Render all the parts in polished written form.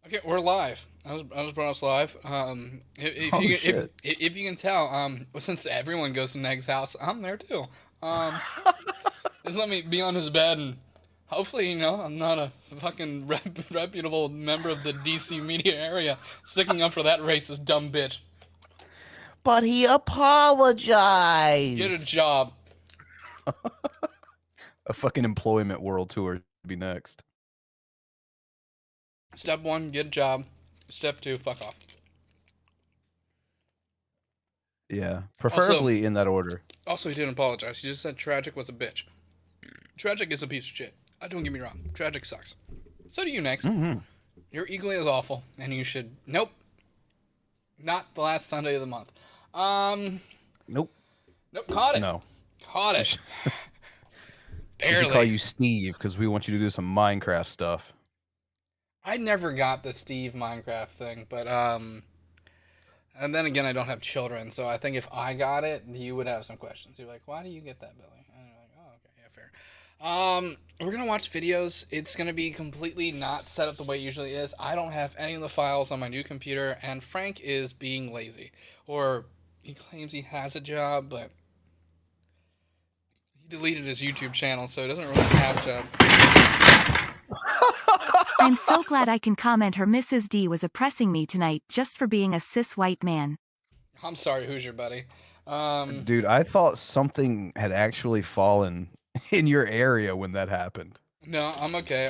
Okay, we're live. I was brought us live. Oh shit. If you can tell, well, since everyone goes to Neg's house, I'm there too. Um, just let me be on his bed and hopefully, I'm not a fucking reputable member of the DC media area sticking up for that racist dumb bitch. But he Get a apologized. job. A fucking employment world tour to be next. Step 1, get a job. Step 2, fuck off. Yeah, preferably in that order. Also, he didn't apologize. He just said Tragic was a bitch. Tragic is a piece of shit. Don't get me wrong. Tragic sucks. So do you, Negz. You're equally as awful, and you should. Nope. Not the last Sunday of the month. Nope. Nope. Caught it. No. Caught it. We Barely. should call you Steve because we want you to do some Minecraft stuff. I never got the Steve Minecraft thing, but and then again, I don't have children, so I think if I got it, you would have some questions. You're like, why do you get that, Billy? And you're like, oh, okay, yeah, fair. We're gonna watch videos. It's gonna be completely not set up the way it usually is. I don't have any of the files on my new computer, and Frank is being lazy, or he claims he has a job, but he deleted his YouTube channel, so he doesn't really have a job. I'm so glad I can comment her Mrs. D was oppressing me tonight just for being a cis white man. I'm sorry, who's your buddy? Dude, I thought something had actually fallen in your area when that happened. No, I'm okay.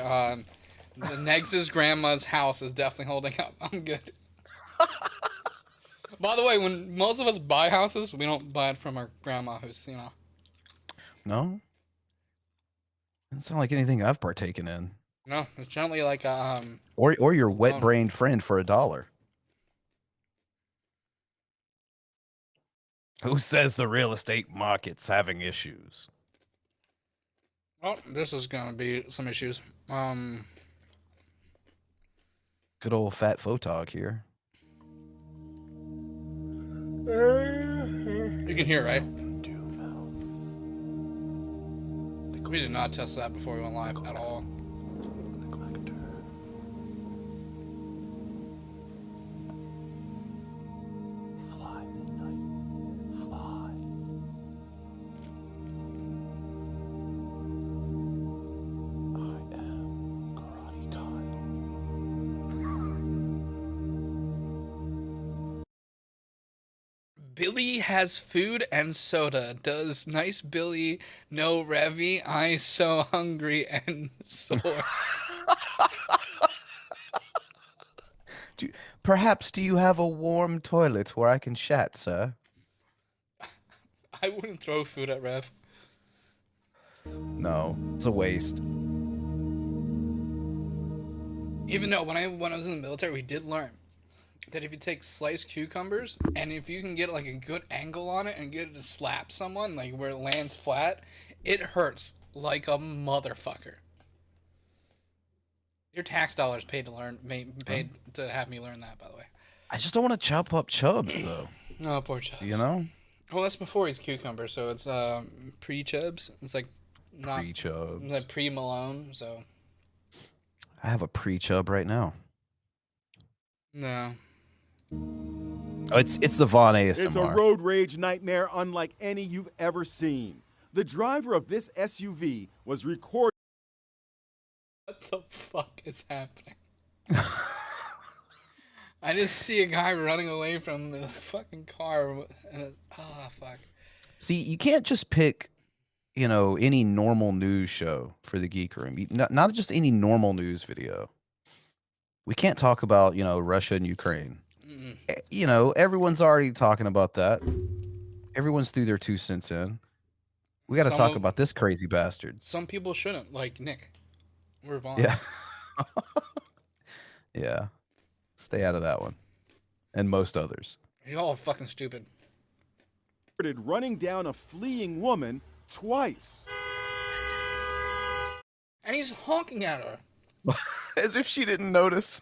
The Negz's grandma's house is definitely holding up. I'm good. By the way, when most of us buy houses, we don't buy it from our grandma who's, No? Doesn't sound like anything I've partaken in. No, it's generally like or your wet-brained friend for $1. Who says the real estate market's having issues? Oh, this is gonna be some issues. Good old fat photog here. You can hear, right? We did not test that before we went live at all. Billy has food and soda. Does nice Billy know Revy? I so hungry and sore. Perhaps do you have a warm toilet where I can chat, sir? I wouldn't throw food at Rev. No, it's a waste. Even though when I was in the military, we did learn that if you take sliced cucumbers and if you can get like a good angle on it and get it to slap someone, like where it lands flat, it hurts like a motherfucker. Your tax dollars paid to have me learn that, by the way. I just don't want to chop up Chubbs though. Oh, poor Chubbs. You know? Well, that's before he's cucumber, so it's pre-Chubbs. It's like not pre-Chubbs. Like pre-Malone, so. I have a pre-Chubb right now. No. Oh, it's the Von ASMR. It's a road rage nightmare unlike any you've ever seen. The driver of this SUV was recorded. What the fuck is happening? I just see a guy running away from the fucking car, and it's fuck. See, you can't just pick, any normal news show for the Geek Room. Not just any normal news video. We can't talk about, Russia and Ukraine. Everyone's already talking about that. Everyone's threw their 2 cents in. We got to talk about this crazy bastard. Some people shouldn't, like Nick. We're Vaughn. Yeah. Yeah. Stay out of that one. And most others. Y'all are fucking stupid. Running down a fleeing woman twice. And he's honking at her. As if she didn't notice.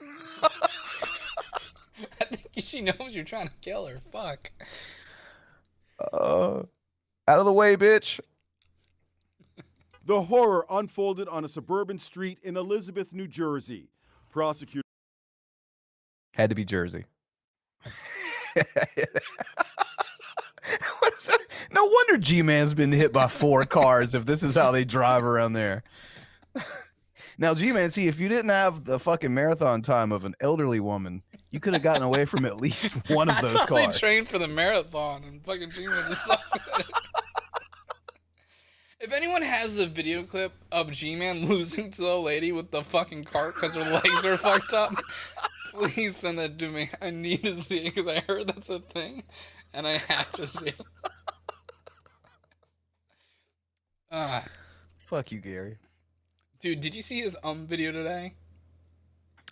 I think she knows you're trying to kill her. Fuck. Out of the way, bitch. The horror unfolded on a suburban street in Elizabeth, New Jersey. Prosecutors Had to be Jersey. No wonder G-Man's been hit by 4 cars if this is how they drive around there. Now, G-Man, see, if you didn't have the fucking marathon time of an elderly woman, you could have gotten away from at least one of those That's how cars. they trained for the marathon, and fucking G-Man just sucks at it. If anyone has the video clip of G-Man losing to the lady with the fucking cart because her legs are fucked up, please send that to me. I need to see it because I heard that's a thing, and I have to see it. Fuck you, Gary. Dude, did you see his video today?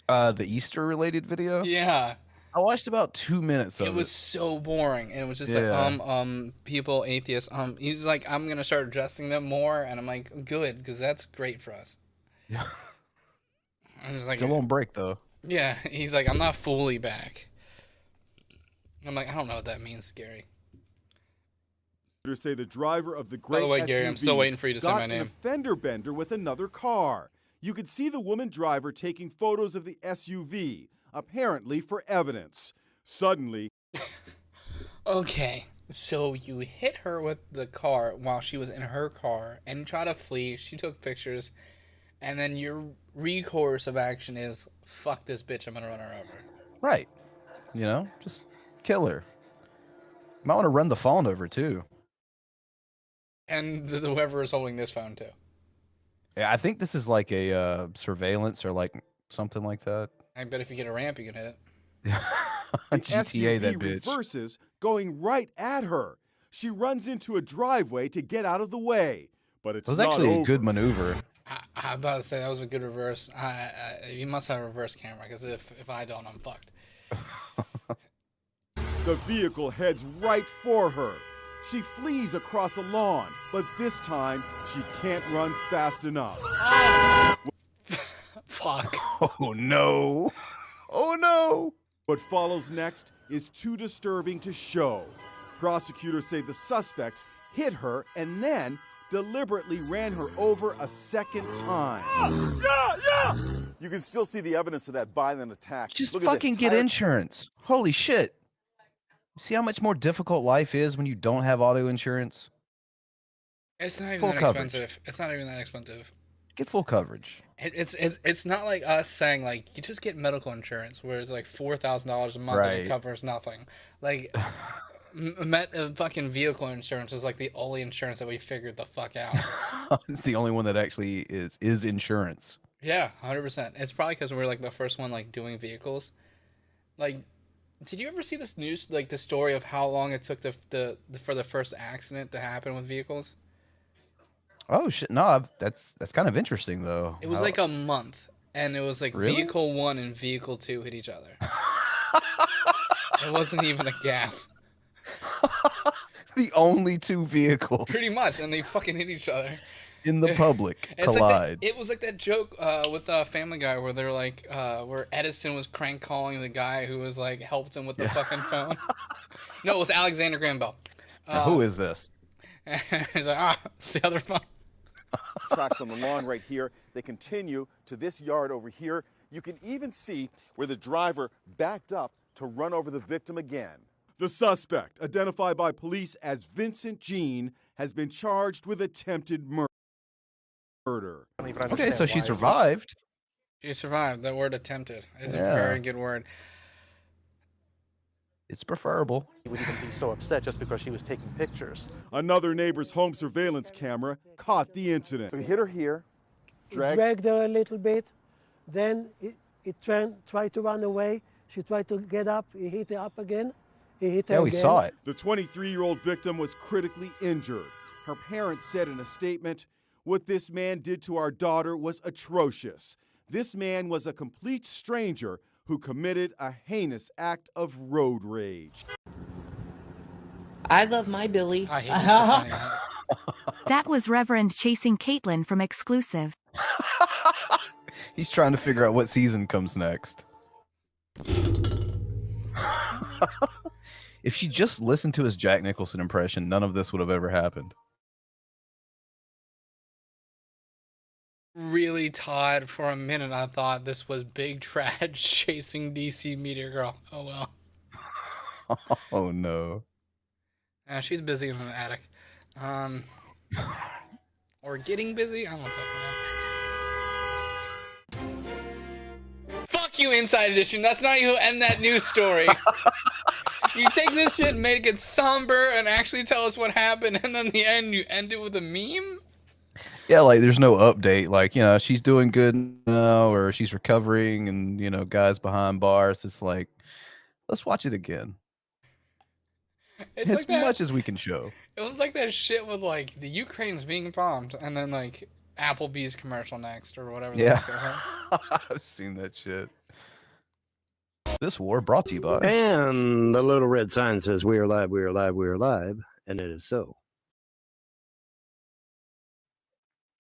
The Easter related video? Yeah. I watched about 2 minutes of it. It was so boring, and it was just Yeah. like, people, atheists, he's like, I'm gonna start addressing them more, and I'm like, good, because that's great for us. Yeah. I was like, Still on break, though. yeah, he's like, I'm not fully back. I'm like, I don't know what that means, Gary. Say the driver of the By great the way, Gary, SUV I'm still waiting for you to say got my in name. a fender bender with another car. You could see the woman driver taking photos of the SUV, apparently for evidence. Suddenly, Okay, so you hit her with the car while she was in her car, and you try to flee. She took pictures, and then your recourse of action is, fuck this bitch, I'm gonna run her over. Right. You know, just kill her. Might want to run the phone over, too. And whoever is holding this phone, too. Yeah, I think this is like a surveillance or like something like that. I bet if you get a ramp, you can hit it. the GTA, SUV that bitch. reverses, going right at her. She runs into a driveway to get out of the way, but it's It was not actually over. a good maneuver. I'm about to say that was a good reverse. You must have a reverse camera, because if I don't, I'm fucked. The vehicle heads right for her. She flees across a lawn, but this time she can't run fast enough. Fuck. Oh, no. Oh, no. What follows next is too disturbing to show. Prosecutors say the suspect hit her and then deliberately ran her over a second time. You can still see the evidence of that violent attack. Just Look at this fucking get tire- insurance. Holy shit. See how much more difficult life is when you don't have auto insurance? It's not even Full that coverage. expensive. It's not even that expensive. Get full coverage. It's not like us saying, like, you just get medical insurance, where it's like $4,000 a month and Right. it covers nothing. Like, fucking vehicle insurance is like the only insurance that we figured the fuck out. It's the only one that actually is insurance. Yeah, 100%. It's probably because we're like the first one like doing vehicles. Like, did you ever see this news, like the story of how long it took for the first accident to happen with vehicles? Oh shit! No, that's kind of interesting though. It was like a month, and it was like Really? vehicle 1 and vehicle 2 hit each other. It wasn't even a gap. The only 2 vehicles Pretty much, and they fucking hit each other. in the public It's like collide. it was like that joke with Family Guy where they're like, where Edison was crank calling the guy who was like helped him with the fucking phone. No, it was Alexander Graham Bell. Now, who is this? He's like, it's the other phone. Tracks on the lawn right here. They continue to this yard over here. You can even see where the driver backed up to run over the victim again. The suspect, identified by police as Vincent Jean, has been charged with attempted murder. Okay, so she survived. She survived. That word attempted is a Yeah. very good word. It's preferable. He would even be so upset just because she was taking pictures. Another neighbor's home surveillance camera caught the incident. So he hit her here, Dragged her a little bit. Then it tried to run away. She tried to get up. He hit her up again. He hit her Yeah, we again. saw it. The 23-year-old victim was critically injured. Her parents said in a statement, "What this man did to our daughter was atrocious. This man was a complete stranger who committed a heinous act of road rage." I love my Billy. I hate you for finding that. That was Reverend chasing Caitlin from Exclusive. He's trying to figure out what season comes next. If she just listened to his Jack Nicholson impression, none of this would have ever happened. really thought for a minute. I thought this was Big Trash chasing DCMediagirl. Oh well. Oh no. She's busy in an attic. Or getting busy. I don't fucking know. Fuck you, Inside Edition. That's not you who end that news story. You take this shit and make it somber and actually tell us what happened, and then the end you end it with a meme. Yeah, like there's no update. Like, you know, she's doing good now, or she's recovering, and you know, guys behind bars. It's like, let's watch it again. It's As like that, much as we can show. It was like that shit with like the Ukraine's being bombed, and then like Applebee's commercial next or whatever. Yeah, I've seen that shit. This war brought to you by. And the little red sign says, "We are live, we are live, we are live," and it is so.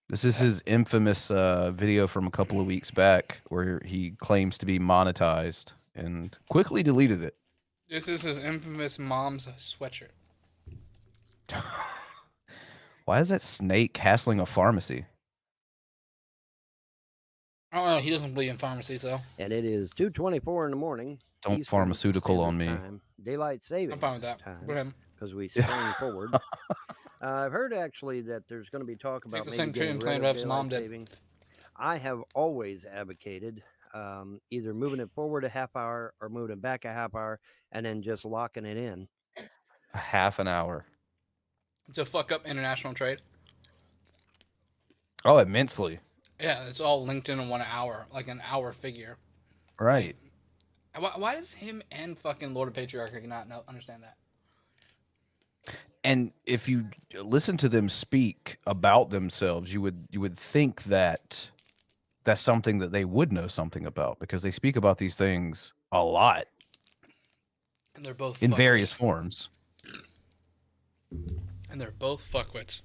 This is his infamous video from a couple of weeks back where he claims to be monetized and quickly deleted it. This is his infamous mom's sweatshirt. Why is that snake hassling a pharmacy? I don't know. He doesn't believe in pharmacy, so. And it is 2:24 in the morning. Don't Eastern pharmaceutical on me. Time, daylight saving. I'm fine with that. Go ahead. Because we spring forward. I've heard actually that there's going to be talk about the maybe same getting treatment plan rid of Rev's daylight mom did. saving. I have always advocated either moving it forward a half hour or moving it back a half hour and then just locking it in. A half an hour. To fuck up international trade. Oh, immensely. Yeah, it's all linked in 1 hour, like an hour figure. Right. Why does him and fucking Lord of Patriarchy not understand that? And if you listen to them speak about themselves, you would think that that's something that they would know something about, because they speak about these things a lot. And they're both in fuckwits. various forms. And they're both fuckwits.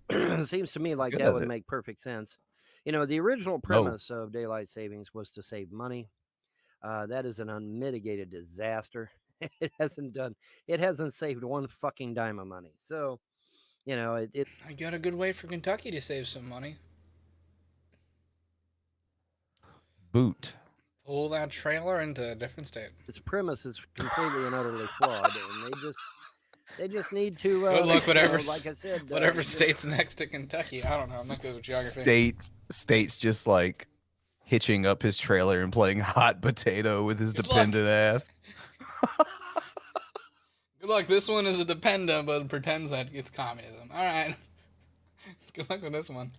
It seems to me like Good that at would it. make perfect sense. You know, the original premise of daylight savings was to save money. That is an unmitigated disaster. It hasn't saved one fucking dime of money. So, you know, I got a good way for Kentucky to save some money. Boot. Pull that trailer into a different state. Its premise is completely and utterly flawed, and they just need to. Good luck, whatever. Like I said, whatever state's next to Kentucky. I don't know. I'm not good with geography. States just like hitching up his trailer and playing hot potato with his dependent ass. Good luck. This one is a dependent, but pretends that it's communism. All right. Good luck with this one.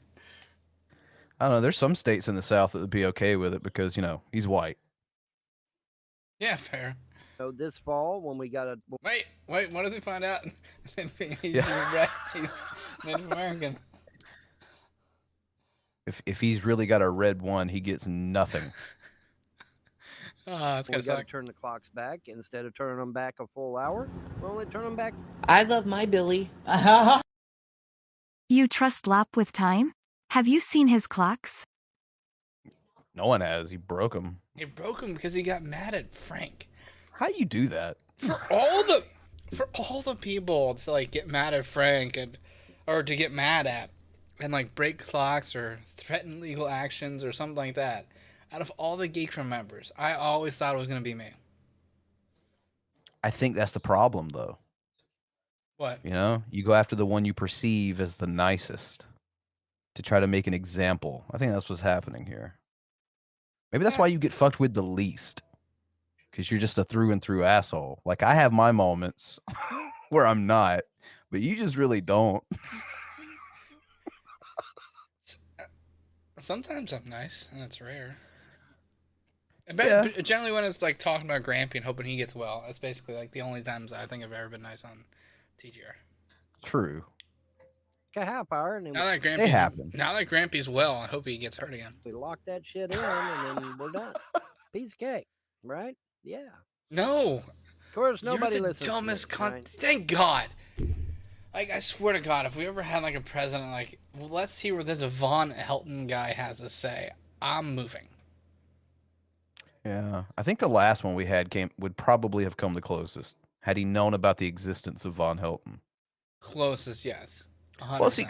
I don't know. There's some states in the South that would be okay with it because, you know, he's white. Yeah, fair. So this fall, when we got a wait, what did they find out? He's Native American. If he's really got a red one, he gets nothing. Oh, it's we gonna got to suck. turn the clocks back instead of turning them back a full hour. We'll only turn them back. I love my Billy. You trust Lop with time? Have you seen his clocks? No one has. He broke them. He broke him because he got mad at Frank. How do you do that? For all the people to like get mad at Frank or to get mad at and like break clocks or threaten legal actions or something like that. Out of all the Geek Room members, I always thought it was gonna be me. I think that's the problem, though. What? You know, you go after the one you perceive as the nicest to try to make an example. I think that's what's happening here. Maybe that's why you get fucked with the least. Because you're just a through and through asshole. Like, I have my moments where I'm not, but you just really don't. Sometimes I'm nice, and it's rare. But generally when it's like talking about Grampy and hoping he gets well, that's basically like the only times I think I've ever been nice on TGR. True. A half hour, and then Now that Grampy's well, I hope he gets hurt again. we lock that shit in, and then we're done. Piece of cake, right? Yeah. No. Of course, nobody You're the listens. dumbest to cunt. right? Thank God. Like, I swear to God, if we ever had like a president, like, well, let's see where this Von Helton guy has to say. I'm moving. Yeah. I think the last one we had would probably have come the closest had he known about the existence of Von Helton. Closest, yes. 100%. Well, see,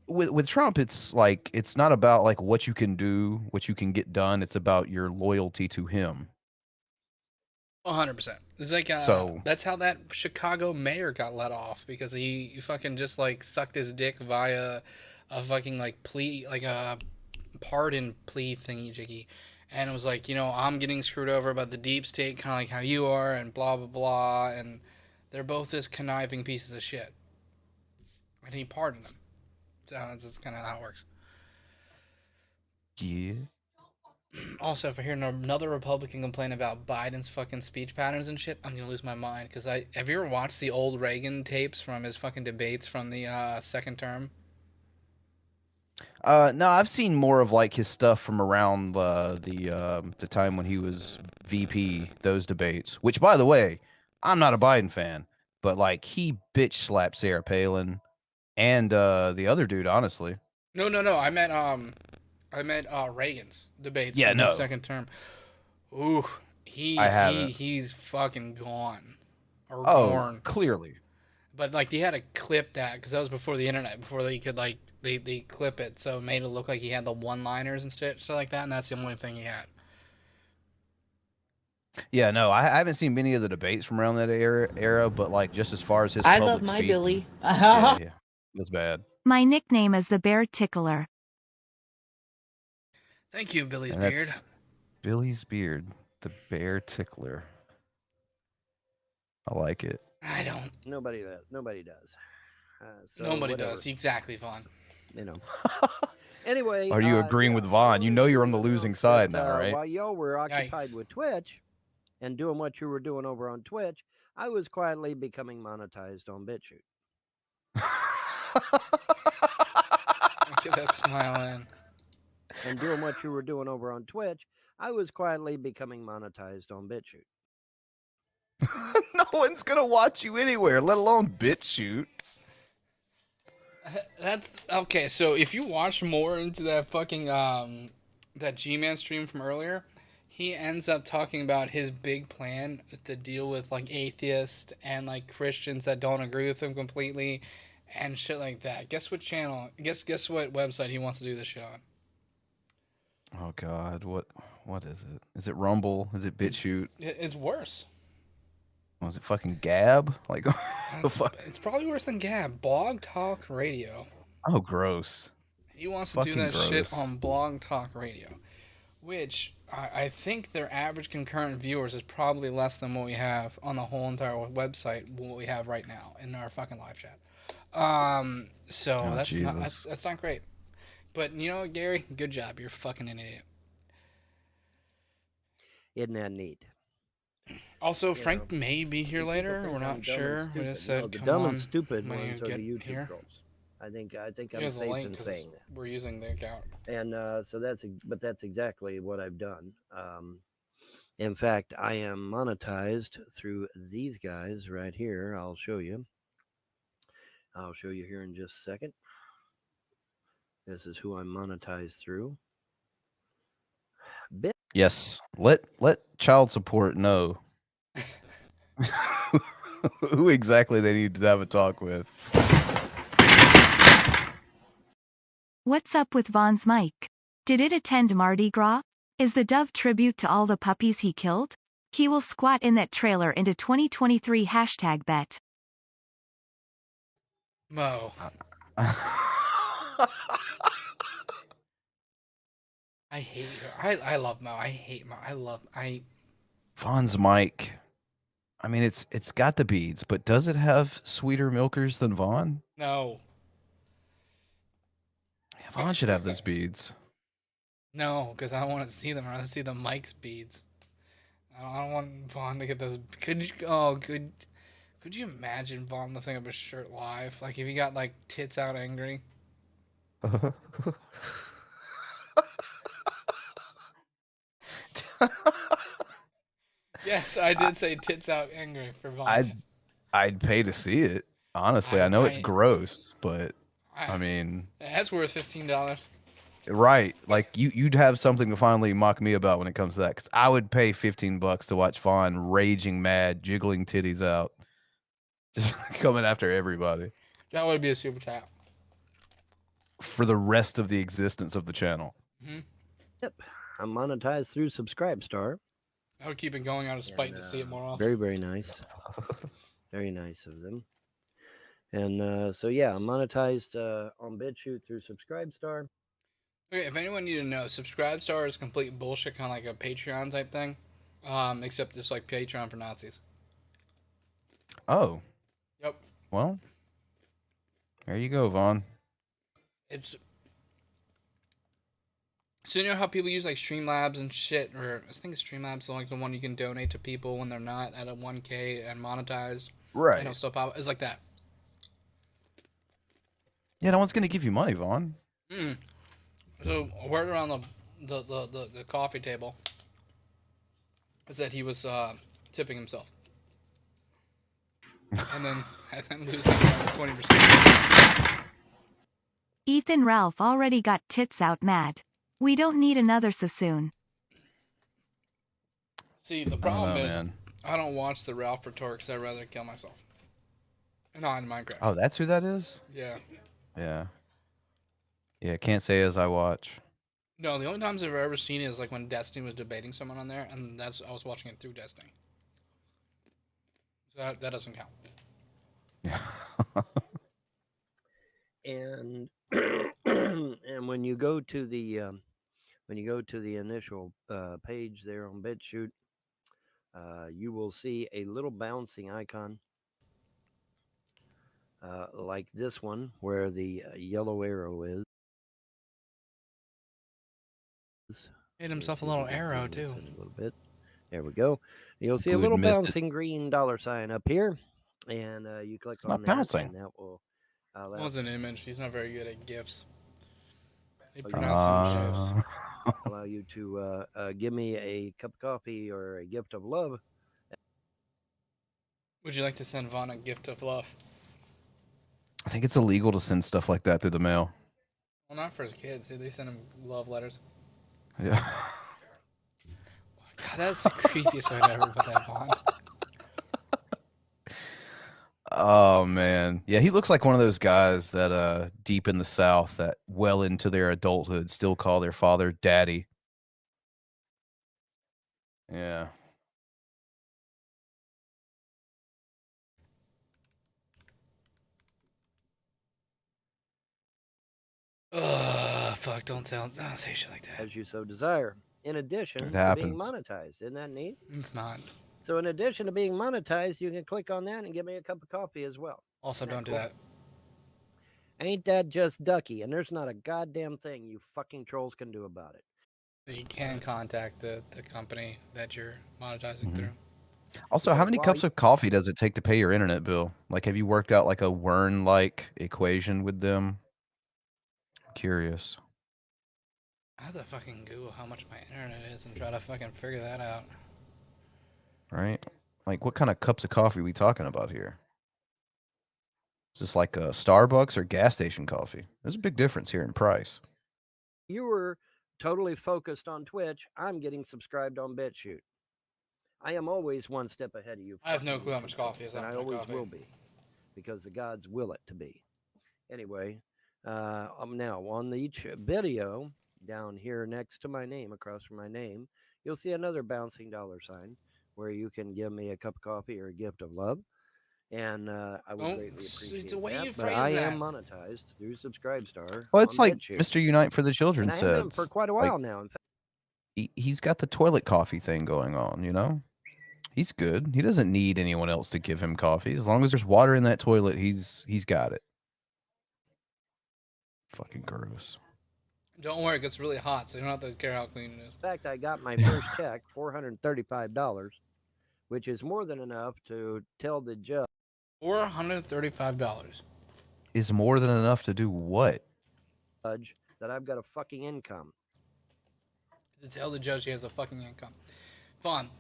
with Trump, it's like it's not about like what you can do, what you can get done. It's about your loyalty to him. 100%. It's like So that's how that Chicago mayor got let off because he fucking just like sucked his dick via a fucking like plea, like a pardon plea thingy jiggy, and it was like, I'm getting screwed over by the deep state, kind of like how you are, and blah blah blah, and they're both just conniving pieces of shit, and he pardoned them. So that's just kind of how it works. yeah. Also, if I hear another Republican complain about Biden's fucking speech patterns and shit, I'm gonna lose my mind. Cause have you ever watched the old Reagan tapes from his fucking debates from the second term? No, I've seen more of like his stuff from around the time when he was VP. Those debates, which by the way, I'm not a Biden fan, but like he bitch slapped Sarah Palin and the other dude. Honestly, No. I meant Reagan's debates Yeah, from his no. second term. Ooh, I haven't. he's fucking gone or Oh, born. clearly. But like they had to clip that because that was before the internet, before they could like they clip it, so it made it look like he had the one-liners and shit, stuff like that, and that's the only thing he had. Yeah, no, I haven't seen many of the debates from around that era, but like just as far as his I public love my speaking, Billy. yeah, it was bad. My nickname is the Bear Tickler. Thank you, Billy's And beard. that's Billy's beard, the bear tickler. I like it. I don't. Nobody does. So Nobody whatever, does. Exactly, Vaughn. Anyway, Are you agreeing with Vaughn? You know you're on the losing side now, right? While y'all were occupied Yikes. with Twitch and doing what you were doing over on Twitch, I was quietly becoming monetized on BitChute. Look at that smile in. And doing what you were doing over on Twitch, I was quietly becoming monetized on BitChute. No one's gonna watch you anywhere, let alone BitChute. That's okay. So if you watch more into that fucking that G-Man stream from earlier, he ends up talking about his big plan to deal with like atheists and like Christians that don't agree with him completely and shit like that. Guess what channel? Guess what website he wants to do this shit on? Oh God, what is it? Is it Rumble? Is it BitChute? It's worse. Was it fucking Gab? Like, the fuck? It's probably worse than Gab. Blog Talk Radio. Oh, gross. He wants to Fucking do that shit gross. on Blog Talk Radio, which I think their average concurrent viewers is probably less than what we have on the whole entire website, what we have right now in our fucking live chat. So Oh, that's Jesus. not great. But you know what, Gary? Good job. You're fucking an idiot. Isn't that neat? Also, Frank may be here People later. think We're I'm not dumb and sure. We stupid. just said, No, the come dumb on and stupid when ones you are the get YouTube here. trolls. I think I'm Here's the safe link in 'cause saying that. we're using the account. And so that's exactly what I've done. In fact, I am monetized through these guys right here. I'll show you here in just a second. This is who I'm monetized through. Yes. Let child support know who exactly they need to have a talk with. What's up with Vaughn's mic? Did it attend Mardi Gras? Is the dove tribute to all the puppies he killed? He will squat in that trailer into 2023 #bet. Mo. I hate her. I love Mo. I hate Mo. Vaughn's mic. I mean, it's got the beads, but does it have sweeter milkers than Vaughn? No. Yeah, Vaughn should have those beads. No, because I don't want to see them. I want to see the Mike's beads. I don't want Vaughn to get those. Could you imagine Vaughn lifting up his shirt live? Like if he got like tits out angry. Yes, I did say tits out angry for Vaughn. I'd pay to see it. Honestly, I know it's gross, but I mean, that's worth $15. Right, like you'd have something to finally mock me about when it comes to that, because I would pay $15 to watch Vaughn raging mad, jiggling titties out, just coming after everybody. That would be a super chat. for the rest of the existence of the channel. Hmm. Yep. I'm monetized through Subscribestar. I would keep it going out of spite to see it more often. Very, very nice. Very nice of them. And so, yeah, I'm monetized on BitChute through Subscribestar. Okay, if anyone needed to know, Subscribestar is complete bullshit, kind of like a Patreon type thing, except it's like Patreon for Nazis. Oh. Yep. Well, there you go, Vaughn. It's... So you know how people use like Streamlabs and shit, or I think Streamlabs is like the one you can donate to people when they're not at a 1K and monetized. Right. And stuff out. It's like that. Yeah, no one's gonna give you money, Vaughn. Mm. So word around the coffee table is that he was tipping himself, and then losing 20%. Ethan Ralph already got tits out mad. We don't need another Sassoon. See, the problem is, man. I don't watch the Ralph retort because I'd rather kill myself. Not in Minecraft. Oh, that's who that is? Yeah. Yeah. Yeah, can't say as I watch. No, the only times I've ever seen it is like when Destiny was debating someone on there, and I was watching it through Destiny. So that doesn't count. Yeah. And and when you go to the initial page there on BitChute, you will see a little bouncing icon like this one, where the yellow arrow is. Hit himself a little arrow too. A little bit. There we go. You'll see a Good, little missed it. bouncing green dollar sign up here, and you click on not that, bouncing. and that will That allow, was an image. He's not very good at GIFs. He pronounced them GIFs. allow you to give me a cup of coffee or a gift of love. Would you like to send Vaughn a gift of love? I think it's illegal to send stuff like that through the mail. Well, not for his kids. They send him love letters. Yeah. God, that's the creepiest I've ever put that on. Oh man. Yeah, he looks like one of those guys that deep in the South that well into their adulthood still call their father daddy. Yeah. Ugh, fuck, don't say shit like that. As you so desire. In addition It to being happens. monetized. Isn't that neat? It's not. So in addition to being monetized, you can click on that and give me a cup of coffee as well. Also, Isn't that don't do cool? that. Ain't that just ducky? And there's not a goddamn thing you fucking trolls can do about it. You can contact the company that you're monetizing through. Also, how many Well, cups of coffee does it take to pay your internet bill? Like, have you worked out like a Wern-like equation with them? Curious. I have to fucking Google how much my internet is and try to fucking figure that out. Right? Like, what kind of cups of coffee are we talking about here? Is this like a Starbucks or gas station coffee? There's a big difference here in price. You were totally focused on Twitch. I'm getting subscribed on BitChute. I am always one step ahead of you. I have no fucking clue how much people, coffee is. and I How much always coffee? will be, because the gods will it to be. Anyway, now on each video down here next to my name, across from my name, you'll see another bouncing dollar sign where you can give me a cup of coffee or a gift of love. And I would greatly appreciate the way that. you But phrase I that. am monetized through Subscribestar. Well, it's on like BitChute. Mr. Unite for the Children And I have been said. for quite a Like, while now. In fact, he's got the toilet coffee thing going on, you know? He's good. He doesn't need anyone else to give him coffee. As long as there's water in that toilet, he's got it. Fucking gross. Don't worry, it gets really hot, so you don't have to care how clean it is. in fact, I got my first check, $435, which is more than enough to tell the judge $435. Is more than enough to do what? that I've got a fucking income. To tell the judge he has a fucking income. Fun.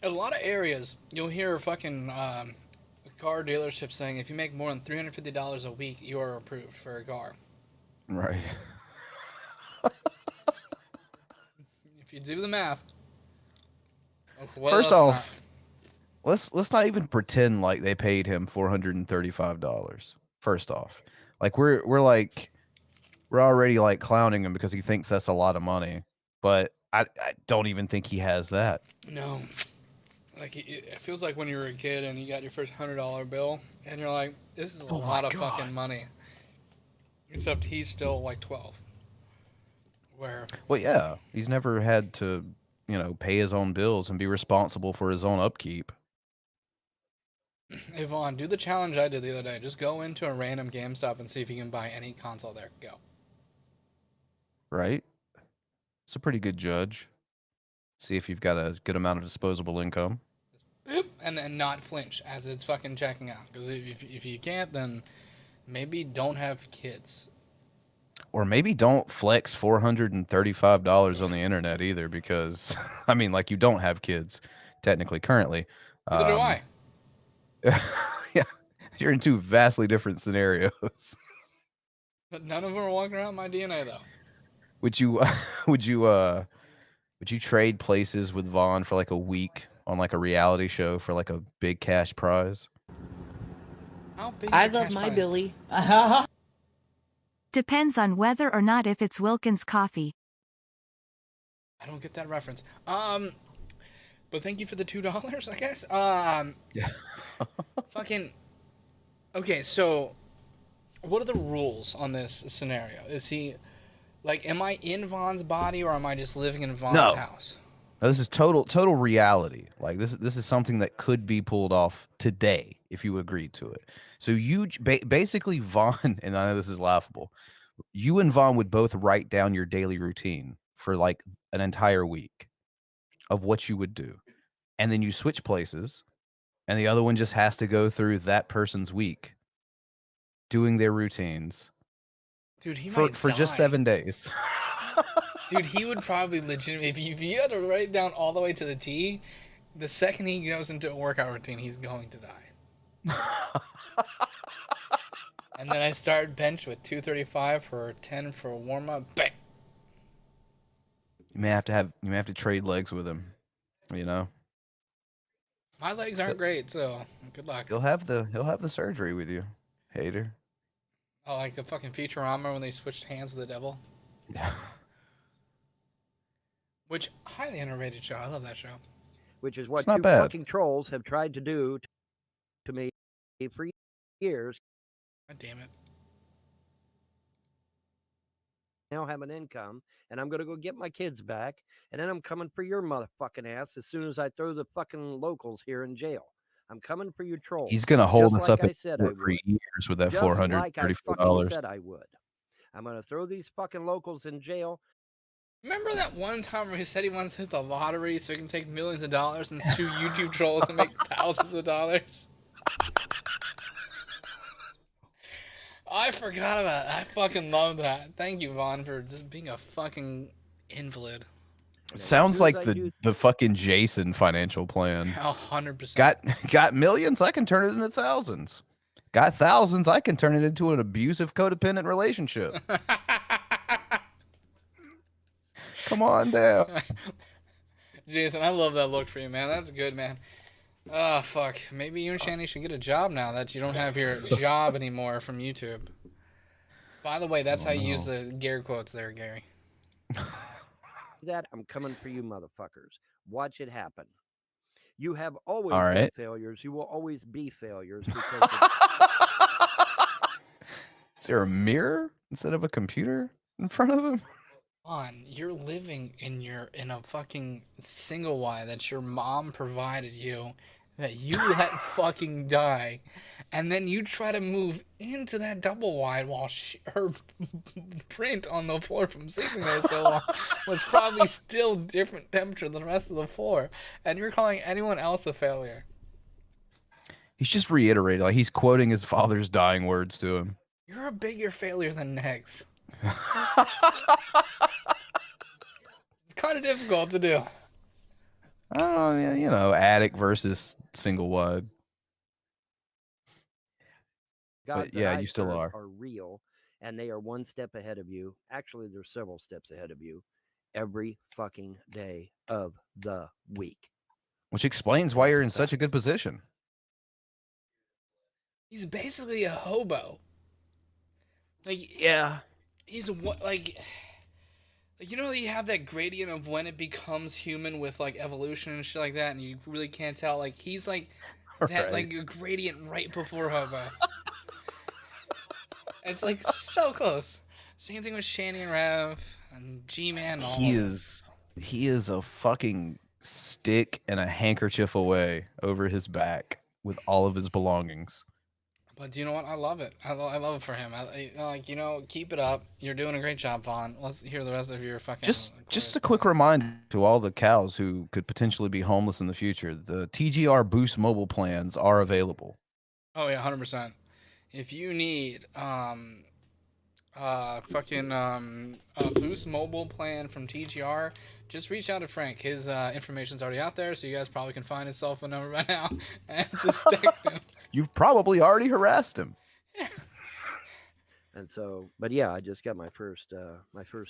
In a lot of areas, you'll hear fucking car dealerships saying if you make more than $350 a week, you are approved for a car. Right. If you do the math. First off, let's not even pretend like they paid him $435. First off, like we're like we're already like clowning him because he thinks that's a lot of money, but I don't even think he has that. No. Like, it feels like when you were a kid and you got your first $100 bill, and you're like, this is a lot of fucking money. Except he's still like 12. Where? Well, yeah, he's never had to, you know, pay his own bills and be responsible for his own upkeep. Hey, Vaughn, do the challenge I did the other day. Just go into a random GameStop and see if you can buy any console there. Go. Right? It's a pretty good judge. See if you've got a good amount of disposable income. Boop, and then not flinch as it's fucking checking out. Because if you can't, then maybe don't have kids. Or maybe don't flex $435 on the internet either, because I mean, like, you don't have kids technically currently. Neither do I. Yeah, you're in two vastly different scenarios. But none of them are walking around my DNA though. Would you would you trade places with Vaughn for like a week on like a reality show for like a big cash prize? How big? I love my Billy. Depends on whether or not if it's Wilkins coffee. I don't get that reference. But thank you for the $2, I guess. Yeah. Fucking. Okay, so what are the rules on this scenario? Is he like, am I in Vaughn's body or am I just living in Vaughn's house? No, this is total reality. Like this is something that could be pulled off today if you agreed to it. So you basically Vaughn, and I know this is laughable, you and Vaughn would both write down your daily routine for like an entire week of what you would do, and then you switch places, and the other one just has to go through that person's week doing their routines. Dude, he for might just die. 7 days. Dude, he would probably legitimately, if you had to write it down all the way to the T, the second he goes into a workout routine, he's going to die. And then I start bench with 235 for 10 for a warm up. Bang. You may have to trade legs with him, you know. My legs aren't great, so good luck. He'll have the surgery with you, hater. Oh, like the fucking Futurama when they switched hands with the devil. Yeah. Which, highly underrated show. I love that show. Which is what It's not two bad. fucking trolls have tried to do to me for years. God damn it. Now have an income, and I'm going to go get my kids back, and then I'm coming for your motherfucking ass as soon as I throw the fucking locals here in jail. I'm coming for you trolls. He's gonna hold us up I in said court I for would. years with that Just like I fucking $434. said I would. I'm going to throw these fucking locals in jail. Remember that one time where he said he wants to hit the lottery so he can take millions of dollars and sue YouTube trolls and make thousands of dollars? I forgot about it. I fucking love that. Thank you, Vaughn, for just being a fucking invalid. Sounds like the fucking Jason financial plan. 100%. Got millions, I can turn it into thousands. Got thousands, I can turn it into an abusive codependent relationship. Come on down. Jason, I love that look for you, man. That's good, man. Oh, fuck. Maybe you and Shani should get a job now that you don't have your job anymore from YouTube. By the way, that's how you use the Gary quotes there, Gary. That I'm coming for you motherfuckers. Watch it happen. You have always All been right. failures. You will always be failures because Is there a mirror instead of a computer in front of him? You're living in a fucking single wide that your mom provided you, that you let fucking die, and then you try to move into that double wide while her print on the floor from sleeping there so long was probably still different temperature than the rest of the floor, and you're calling anyone else a failure. He's just reiterating, like he's quoting his father's dying words to him. You're a bigger failure than Negz. It's kind of difficult to do. Oh, yeah, you know, attic versus single wide. gods But yeah, that I you still serve are. real, and they are one step ahead of you. Actually, they're several steps ahead of you every fucking day of the week. Which explains why you're in such a good position. He's basically a hobo. Like, Yeah. he's what like you know, you have that gradient of when it becomes human with like evolution and shit like that, and you really can't tell. Like he's like that, like a gradient right before Hobo. It's like so close. Same thing with Shani and Rev and G-Man. He is a fucking stick and a handkerchief away over his back with all of his belongings. But do you know what? I love it. I love it for him. Like, you know, keep it up. You're doing a great job, Vaughn. Let's hear the rest of your fucking. Just a quick reminder to all the cows who could potentially be homeless in the future: the TGR Boost mobile plans are available. Oh yeah, 100%. If you need a Boost mobile plan from TGR, just reach out to Frank. His information's already out there, so you guys probably can find his cell phone number by now and just text him. You've probably already harassed him. And so, but yeah, I just got my first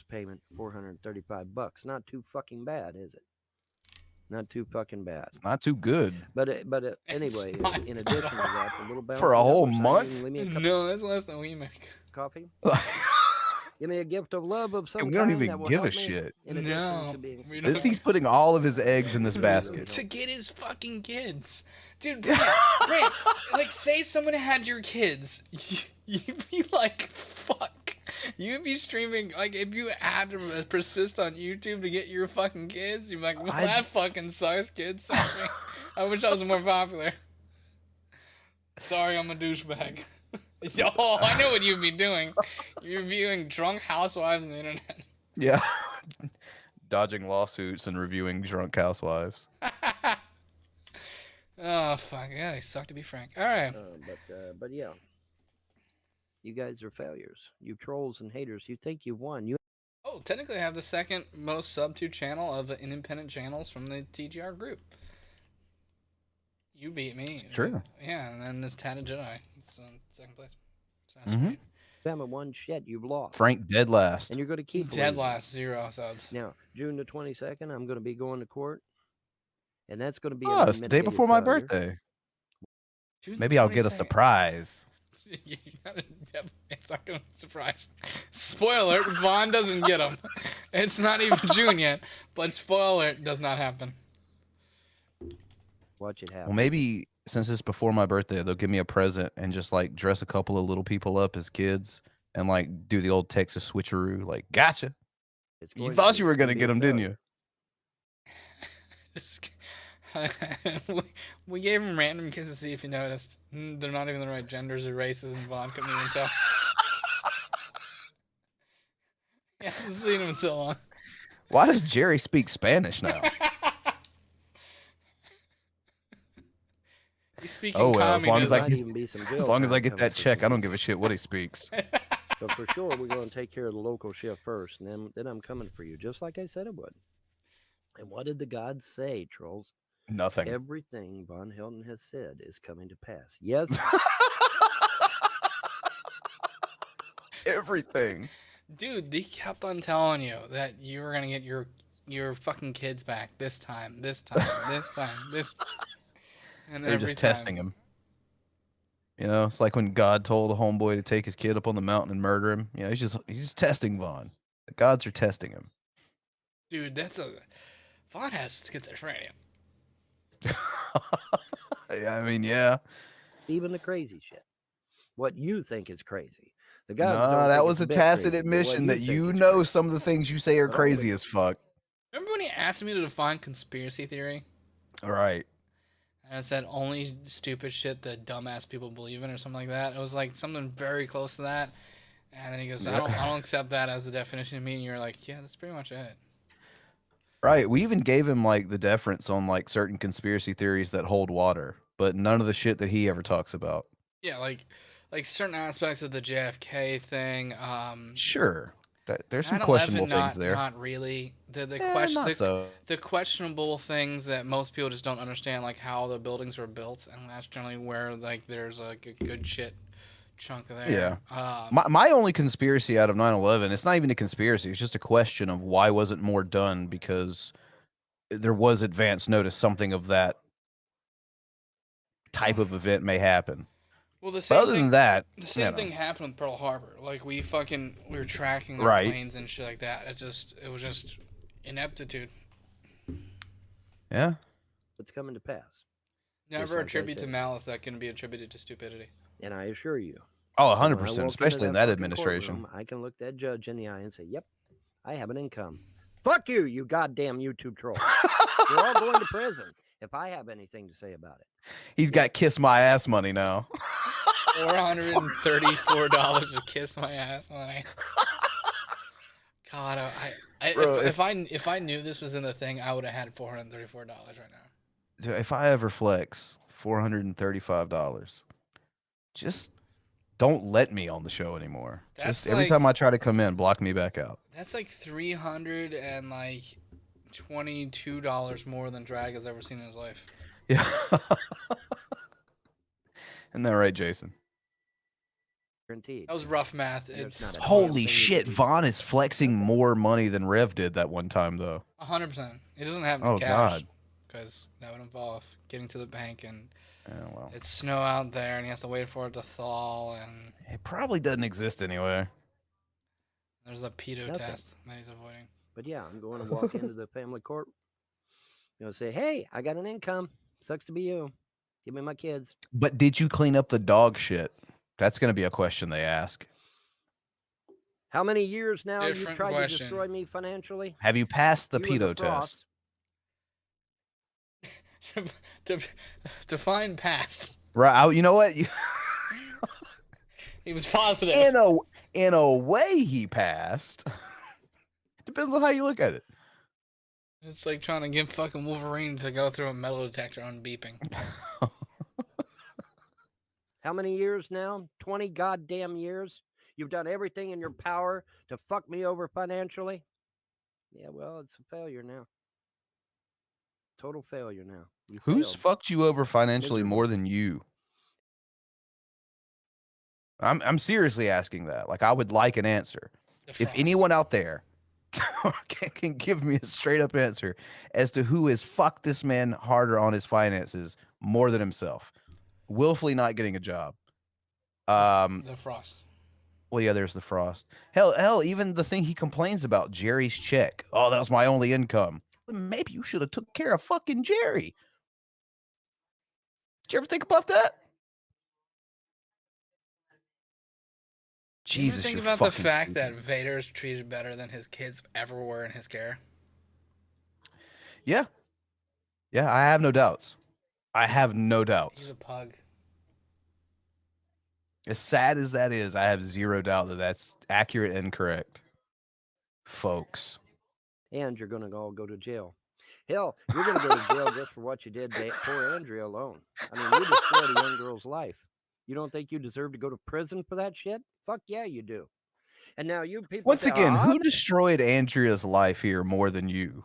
payment, $435. Not too fucking bad, is it? Not too fucking bad. It's not too good. But anyway, in addition to that, the little bounce for a whole month. No, that's less than we make. Coffee. Give me a gift of love of some we don't kind even that will give a help me shit. No, He's putting all of his eggs in this basket to get his fucking kids, dude. Great. Like, say someone had your kids, you'd be like, fuck. You'd be streaming, like, if you had to persist on YouTube to get your fucking kids, you'd be like, well, that fucking sucks, kids. Sorry. I wish I was more popular. Sorry, I'm a douchebag. Oh, I know what you'd be doing. You're viewing drunk housewives on the internet. Yeah. Dodging lawsuits and reviewing drunk housewives. Oh, fuck. Yeah, they suck, to be frank. All right. But yeah. You guys are failures. You trolls and haters. You think you've won. Oh, technically I have the second most sub-to channel of independent channels from the TGR group. You beat me. It's true. Yeah, and then this Tatted Jedi. It's second place. So haven't won shit. You've lost. Frank dead last. And you're going to keep dead last. 0 subs. Now, June the 22nd, I'm going to be going to court. And that's going to be it's the day before my birthday. Maybe I'll get a surprise. It's not going to be a surprise. Spoiler alert, Vaughn doesn't get them. It's not even June yet, but spoiler alert, does not happen. Watch it happen. Well, maybe since it's before my birthday, they'll give me a present and just like dress a couple of little people up as kids and like do the old Texas switcheroo. Like, gotcha. You thought you were going to get them, didn't you? We gave him random kisses to see if you noticed. They're not even the right genders or races, and Vaughn couldn't even tell. He hasn't seen him in so long. Why does Jerry speak Spanish now? He's speaking as long as I get that check, I don't give a shit what he speaks. But for sure, we're going to take care of the local shift first, and then I'm coming for you, just like I said it would. And what did the gods say, trolls? Nothing. Everything Von Helton has said is coming to pass. Yes. Everything. Dude, they kept on telling you that you were going to get your fucking kids back this time. And they're just testing him. You know, it's like when God told a homeboy to take his kid up on the mountain and murder him. You know, he's just testing Vaughn. The gods are testing him. Dude, Vaughn has schizophrenia. Yeah, I mean, yeah. Even the crazy shit. What you think is crazy. The gods no, that was a tacit admission that you know crazy. Some of the things you say are crazy as fuck. Remember when he asked me to define conspiracy theory? All right. And I said only stupid shit that dumbass people believe in or something like that. It was like something very close to that. And then he goes, I don't accept that as the definition of me. And you're like, yeah, that's pretty much it. Right. We even gave him like the deference on like certain conspiracy theories that hold water, but none of the shit that he ever talks about. Yeah, like certain aspects of the JFK thing. Sure. There's some questionable things there. Not really. The questionable things that most people just don't understand, like how the buildings were built, and that's generally where like there's like a good shit chunk there. Yeah. My only conspiracy out of 9/11, it's not even a conspiracy. It's just a question of why wasn't more done, because there was advance notice something of that type of event may happen. Well, the But same other thing. than that, The same thing happened with Pearl Harbor. Like we were tracking their Right. planes and shit like that. It was just ineptitude. yeah. It's coming to pass. Never like I attribute to said. malice that can be attributed to stupidity. And I assure you, Oh, when I 100%, walk into especially in that fucking administration. courtroom, I can look that judge in the eye and say, "Yep, I have an income." Fuck you, you goddamn YouTube troll. You're all going to prison if I have anything to say about it. He's got kiss my ass money now. $434 to kiss my ass money. God, Bro, if I knew this was in the thing, I would have had $434 right now. Dude, if I ever flex $435, just don't let me on the show anymore. That's Just every like- time I try to come in, block me back out. That's like $322 more than Drag has ever seen in his life. Yeah. Isn't that right, Jason? Guaranteed. That was rough math. There's It's not a damn Holy thing you shit, can do. Vaughn is flexing more money than Rev did that one time, though. 100%. He doesn't have Oh, cash God. because that would involve getting to the bank and Yeah, well, it's snow out there and he has to wait for it to thaw and it probably doesn't exist anyway. there's a pedo That's test that he's avoiding. But yeah, I'm going to walk into the family court. Say, "Hey, I got an income. Sucks to be you. Give me my kids." But did you clean up the dog shit? That's going to be a question they ask. How many years now you Different tried question. to destroy me financially? Have you passed the You and pedo Frost. test? Define past. Right. You know what? He was positive. In a way, he passed. Depends on how you look at it. It's like trying to get fucking Wolverine to go through a metal detector on beeping. How many years now? 20 goddamn years? You've done everything in your power to fuck me over financially? Yeah, well, it's a failure now. Total failure now. You Who's failed. fucked you over financially Miserable. more than you? I'm seriously asking that. Like, I would like an answer. If Frost. anyone out there can give me a straight up answer as to who has fucked this man harder on his finances more than himself, willfully not getting a job. The Frost. Well, yeah, there's the Frost. Hell, even the thing he complains about, Jerry's check. Oh, that was my only income. Maybe you should have took care of fucking Jerry. Did you ever think about that? Did you ever Jesus, think you're about the fucking fact stupid. that Vader's treated better than his kids ever were in his care? Yeah. Yeah, I have no doubts. I have no He's doubts. a pug. As sad as that is, I have zero doubt that that's accurate and correct. Folks. And you're going to all go to jail. Hell, you're going to go to jail just for what you did to poor Andrea alone. I mean, you destroyed a young girl's life. You don't think you deserve to go to prison for that shit? Fuck yeah, you do. And now you people Once say, again, "Ah, who destroyed Andrea's life here more than you?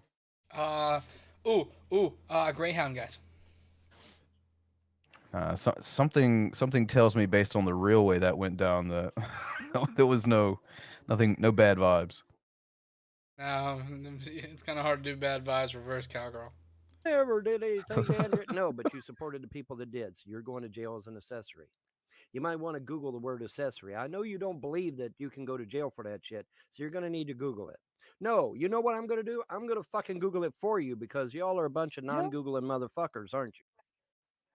Greyhound guys. Something tells me based on the real way that went down that there was no bad vibes. No, it's kind of hard to do bad vibes reverse cowgirl. never did anything to Andrea." No, but you supported the people that did. So you're going to jail as an accessory. You might want to Google the word accessory. I know you don't believe that you can go to jail for that shit, so you're going to need to Google it. No, you know what I'm going to do? I'm going to fucking Google it for you because y'all are a bunch of non-Googling motherfuckers, aren't you?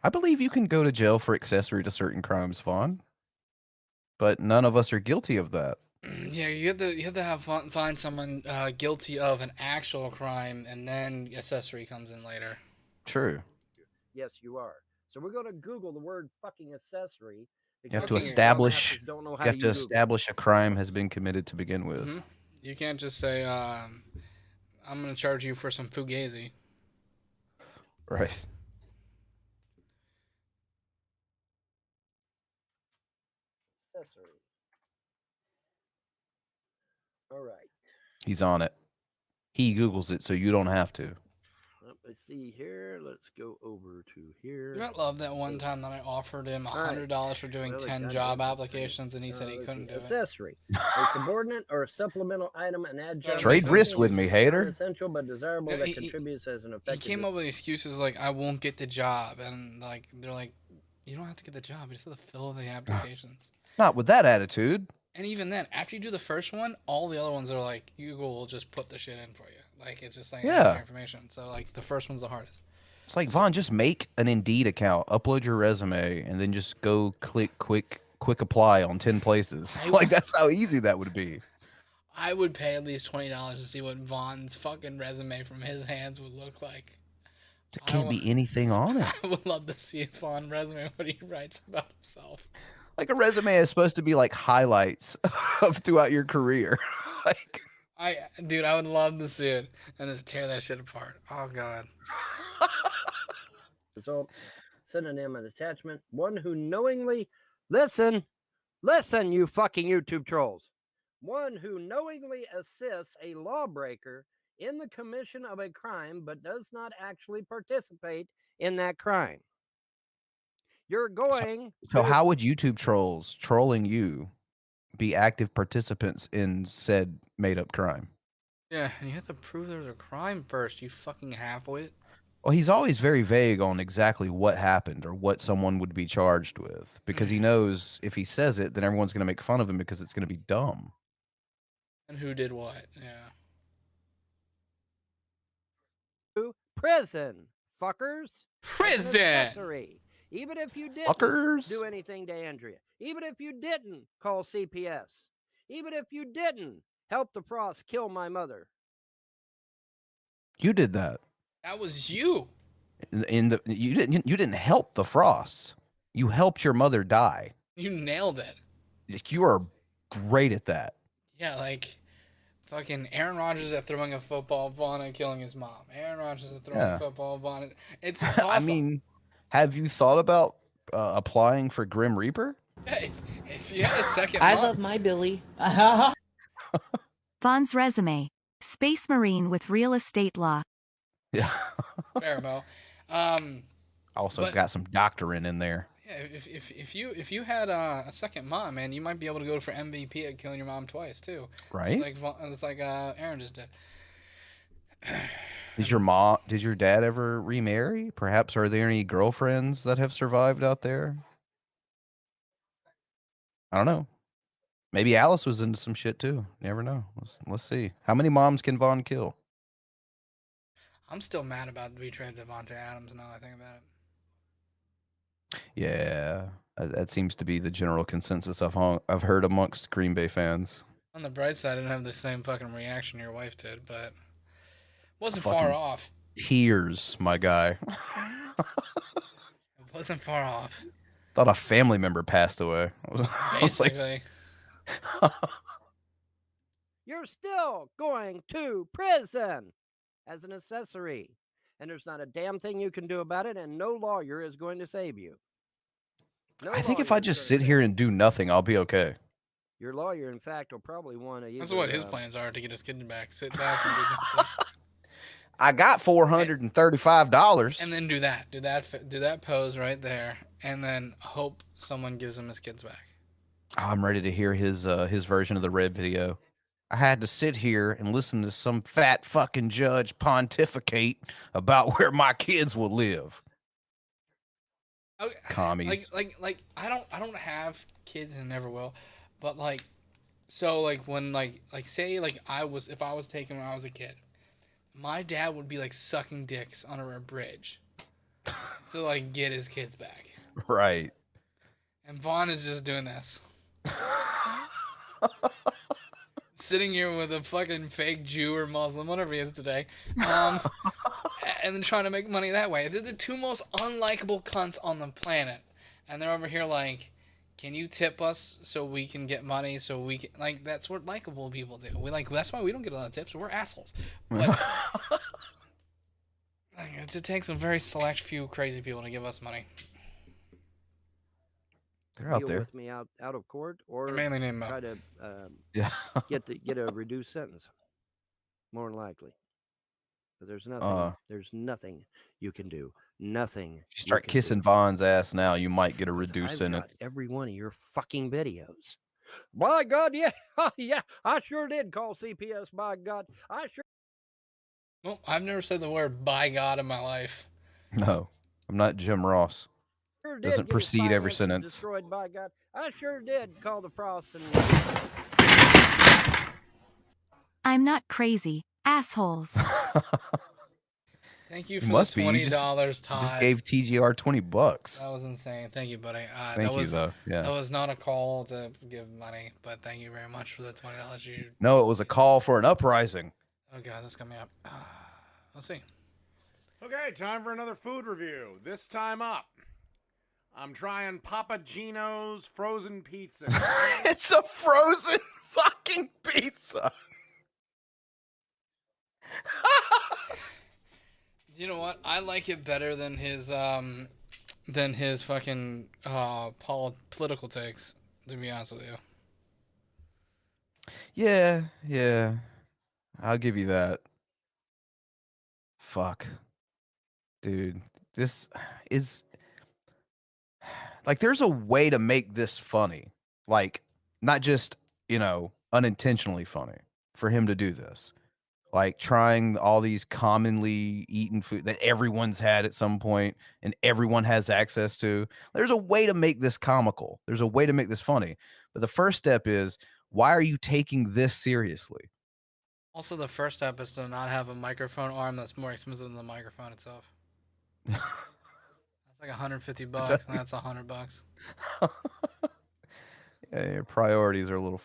I believe you can go to jail for accessory to certain crimes, Vaughn. But none of us are guilty of that. Yeah, you have to find someone guilty of an actual crime, and then accessory comes in later. True. Yes, you are. So we're going to Google the word fucking accessory. You have to because establish. don't know You how have to use Google. establish a crime has been committed to begin with. Mhm. You can't just say, "I'm going to charge you for some fugazi." Right. Accessory. All right. He's on it. He Googles it, so you don't have to. Let's see here. Let's go over to here. You might love that one time that I offered him right. $100 for doing Well, 10 goddamn job thing. applications, and he said he Let's couldn't see. do it. Accessory. A subordinate or a supplemental item, an adjunct. Trade or risk something with me, that's hater. Essential but desirable No, that contributes as an He effective. came up with excuses like, "I won't get the job," and like they're like, You don't have to get the job. You just have to fill the applications. Not with that attitude. And even then, after you do the first one, all the other ones are like Google will just put the shit in for you. Like it's just like Yeah. information. So like the first one's the hardest. It's like, Vaughn, just make an Indeed account, upload your resume, and then just go click quick apply on 10 places. Like that's how easy that would be. I would pay at least $20 to see what Vaughn's fucking resume from his hands would look like. There can't be anything on it. I would love to see Vaughn's resume, what he writes about himself. Like a resume is supposed to be like highlights of throughout your career. Like, Dude, I would love to see it and just tear that shit apart. Oh god. Result, synonym and attachment. One who knowingly, listen, you fucking YouTube trolls. One who knowingly assists a lawbreaker in the commission of a crime but does not actually participate in that crime. You're going. So how would YouTube trolls trolling you be active participants in said made-up crime? Yeah, and you have to prove there's a crime first, you fucking halfwit. Well, he's always very vague on exactly what happened or what someone would be charged with because he knows if he says it, then everyone's going to make fun of him because it's going to be dumb. And who did what? Yeah. Prison, fuckers. Prison! Accessory. Even if you didn't Fuckers. do anything to Andrea. Even if you didn't call CPS. Even if you didn't help the Frost kill my mother. You did that. That was you. You didn't help the Frosts. You helped your mother die. You nailed it. You are great at that. Yeah, like fucking Aaron Rodgers at throwing a football, Vaughn at killing his mom. Aaron Rodgers at throwing a football, Vaughn at... It's awesome. I mean, have you thought about applying for Grim Reaper? Yeah, if you had a second I mom, love my Billy. Vaughn's resume. Space Marine with real estate law. Yeah. fair, Mo. Also but- got some doctorate in there. Yeah, if you had a second mom, man, you might be able to go for MVP at killing your mom twice too. Right? It's like Aaron just did. Did your dad ever remarry? Perhaps are there any girlfriends that have survived out there? I don't know. Maybe Alice was into some shit too. Never know. Let's see. How many moms can Vaughn kill? I'm still mad about the betrayal of Devontae Adams now I think about it. Yeah, that seems to be the general consensus I've heard amongst Green Bay fans. On the bright side, I didn't have the same fucking reaction your wife did, but wasn't Fucking far off. Tears, my guy. It wasn't far off. Thought a family member passed away. I was like, Basically. You're still going to prison as an accessory. And there's not a damn thing you can do about it, and no lawyer is going to save you. No I think if lawyer I is just gonna sit here save and do nothing, I'll be okay. you. Your lawyer, in fact, will probably want to. That's what his plans are to get his kid back. Sit back and do nothing. I got $435. And then do that pose right there, and then hope someone gives him his kids back. Oh, I'm ready to hear his version of the Red video. I had to sit here and listen to some fat fucking judge pontificate about where my kids will live. Okay, Commies. Like I don't have kids and never will, but like, so like when like say like if I was taken when I was a kid, my dad would be like sucking dicks under a bridge to like get his kids back. Right. And Vaughn is just doing this. Sitting here with a fucking fake Jew or Muslim, whatever he is today, and then trying to make money that way. They're the two most unlikable cunts on the planet, and they're over here like, can you tip us so we can get money so we can, like, that's what likable people do. That's why we don't get a lot of tips. We're assholes. But it takes a very select few crazy people to give us money. They're out deal there. with me out of court, or They're mainly named Mo. try to Yeah. get a reduced sentence. More than likely, but there's nothing. There's nothing you can do. Nothing. If you start kissing Vaughn's ass now, you might get a reduced sentence. Every one of your fucking videos. By God, yeah, yeah, I sure did call CPS. By God, I sure. Well, I've never said the word "by God" in my life. No, I'm not Jim Ross. Sure sure did. Doesn't get his precede every finances sentence. Destroyed by God. I sure did call the frost and. I'm not crazy, assholes. Thank you You for must the be. $20, You Todd. just gave TGR $20. That was insane. Thank you, buddy. Thank you, though. Yeah. That was not a call to give money, but thank you very much for the $20 you. No, it was a call for an uprising. Oh god, that's coming up. Let's see. Okay, time for another food review. This time up, I'm trying Papa Gino's frozen pizza. It's a frozen fucking pizza. You know what? I like it better than his fucking political takes, to be honest with you. Yeah. I'll give you that. Fuck. Dude, this is like there's a way to make this funny. Like not just, unintentionally funny for him to do this. Like trying all these commonly eaten food that everyone's had at some point and everyone has access to. There's a way to make this comical. There's a way to make this funny. But the first step is, why are you taking this seriously? Also, the first step is to not have a microphone arm that's more expensive than the microphone itself. That's like $150, and that's $100. Yeah, your priorities are a little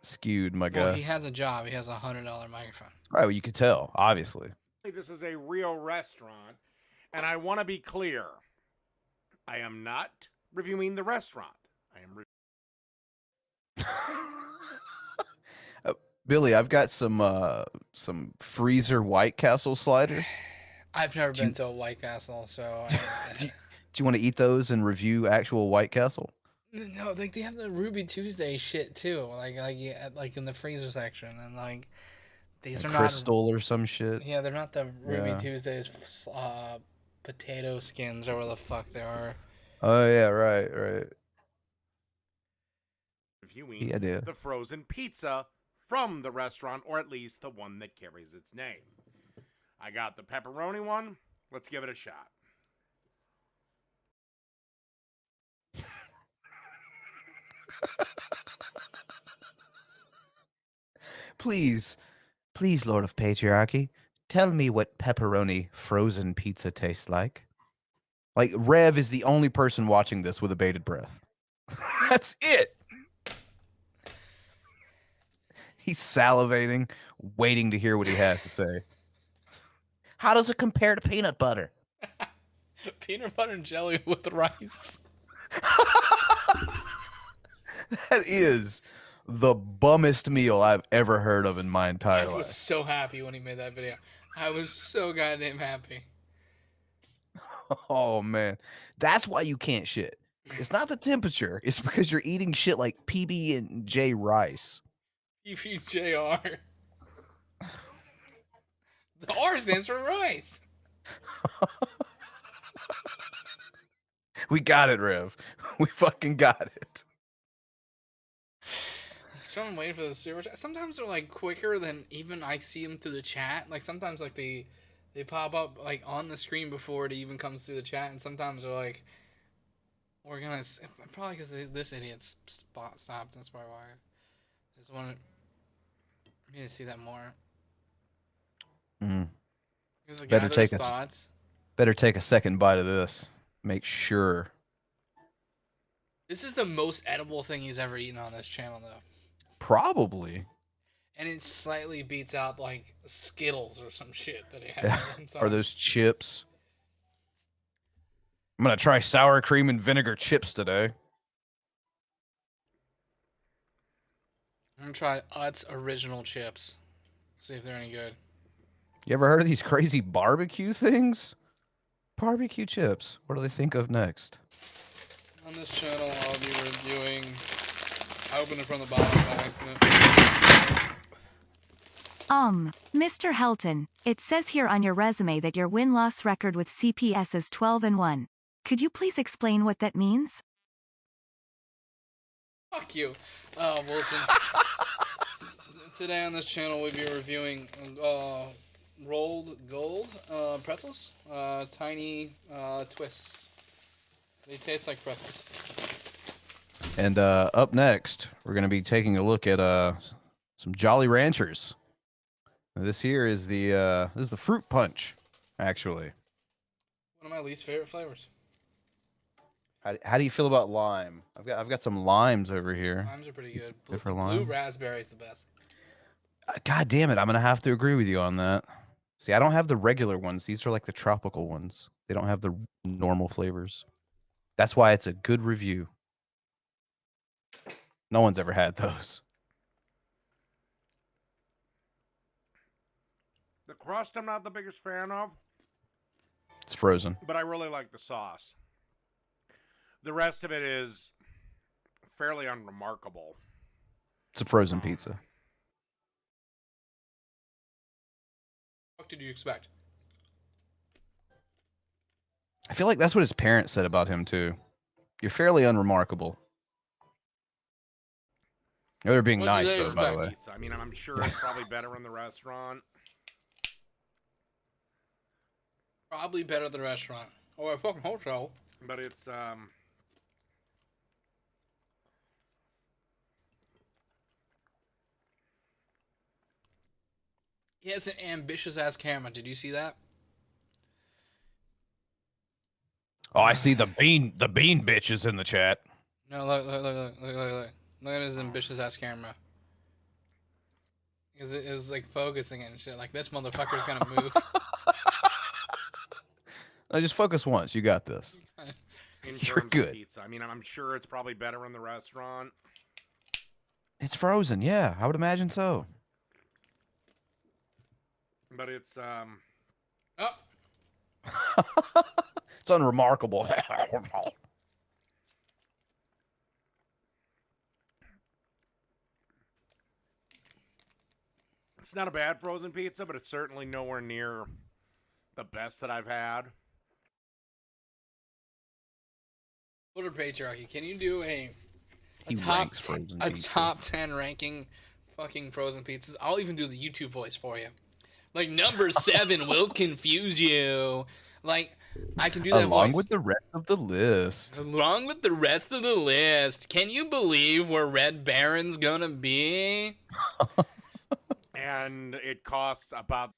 skewed, my guy. Well, he has a job. He has a $100 microphone. Right, well, you could tell, obviously. This is a real restaurant, and I want to be clear. I am not reviewing the restaurant. I am Billy, I've got some freezer White Castle sliders. I've never been to a White Castle, so. Do you want to eat those and review actual White Castle? No, like they have the Ruby Tuesday shit too, like in the freezer section, and like these are not Crystal or some shit. Yeah, they're not the Ruby Tuesdays potato skins or whatever the fuck they are. Oh yeah, right. reviewing Yeah, dude. the frozen pizza from the restaurant, or at least the one that carries its name. I got the pepperoni one. Let's give it a shot. Please, Lord of Patriarchy, tell me what pepperoni frozen pizza tastes like. Like, Rev is the only person watching this with a bated breath. That's it. He's salivating, waiting to hear what he has to say. How does it compare to peanut butter? Peanut butter and jelly with rice. That is the bummest meal I've ever heard of in my entire life. I was so happy when he made that video. I was so goddamn happy. Oh, man. That's why you can't shit. It's not the temperature. It's because you're eating shit like PB and J rice. PBJR. The R stands for rice. We got it, Rev. We fucking got it. So I'm waiting for the super chat. Sometimes they're like quicker than even I see them through the chat. Like sometimes like they pop up like on the screen before it even comes through the chat, and sometimes they're like, we're gonna probably because this idiot's stopped. That's probably why. I just want to need to see that more. Better take a second bite of this. Make sure. This is the most edible thing he's ever eaten on this channel, though. Probably. And it slightly beats out like Skittles or some shit that he had. Or those chips. I'm gonna try sour cream and vinegar chips today. I'm gonna try Utz original chips. See if they're any good. You ever heard of these crazy barbecue things? Barbecue chips. What do they think of next? On this channel, I'll be reviewing. I opened it from the bottom by accident. Mr. Helton, it says here on your resume that your win-loss record with CPS is 12-1. Could you please explain what that means? Fuck you, Wilson. Today on this channel, we'll be reviewing rolled gold pretzels, tiny twists. They taste like pretzels. And up next, we're going to be taking a look at some Jolly Ranchers. This here is the fruit punch, actually. One of my least favorite flavors. How do you feel about lime? I've got some limes over here. Limes are pretty good. Good for Blue lime. raspberry is the best. God damn it! I'm gonna have to agree with you on that. See, I don't have the regular ones. These are like the tropical ones. They don't have the normal flavors. That's why it's a good review. No one's ever had those. The crust I'm not the biggest fan of, It's frozen. but I really like the sauce. The rest of it is fairly unremarkable. It's a frozen pizza. What did you expect? I feel like that's what his parents said about him too. You're fairly unremarkable. They're being What do nice they though, by the expect? way. Pizza. I mean, I'm sure it's probably better in the restaurant. Probably better than the restaurant. Or a fucking hotel. But it's He has an ambitious ass camera. Did you see that? Oh, I see the bean bitch is in the chat. No, look. Look at his ambitious ass camera. Because it was like focusing and shit. Like, this motherfucker's gonna move. No, just focus once. You got this. in You're terms of good. pizza. I mean, I'm sure it's probably better in the restaurant. It's frozen. Yeah, I would imagine so. But it's Oh, It's unremarkable. it's not a bad frozen pizza, but it's certainly nowhere near the best that I've had. Order Patriarchy. Can you do a He top ranks frozen pizza. top 10 ranking fucking frozen pizzas? I'll even do the YouTube voice for you. Like, number 7 will confuse you. Like, I can do that Along voice. with the rest of the list. Along with the rest of the list. Can you believe where Red Baron's gonna be? And it costs about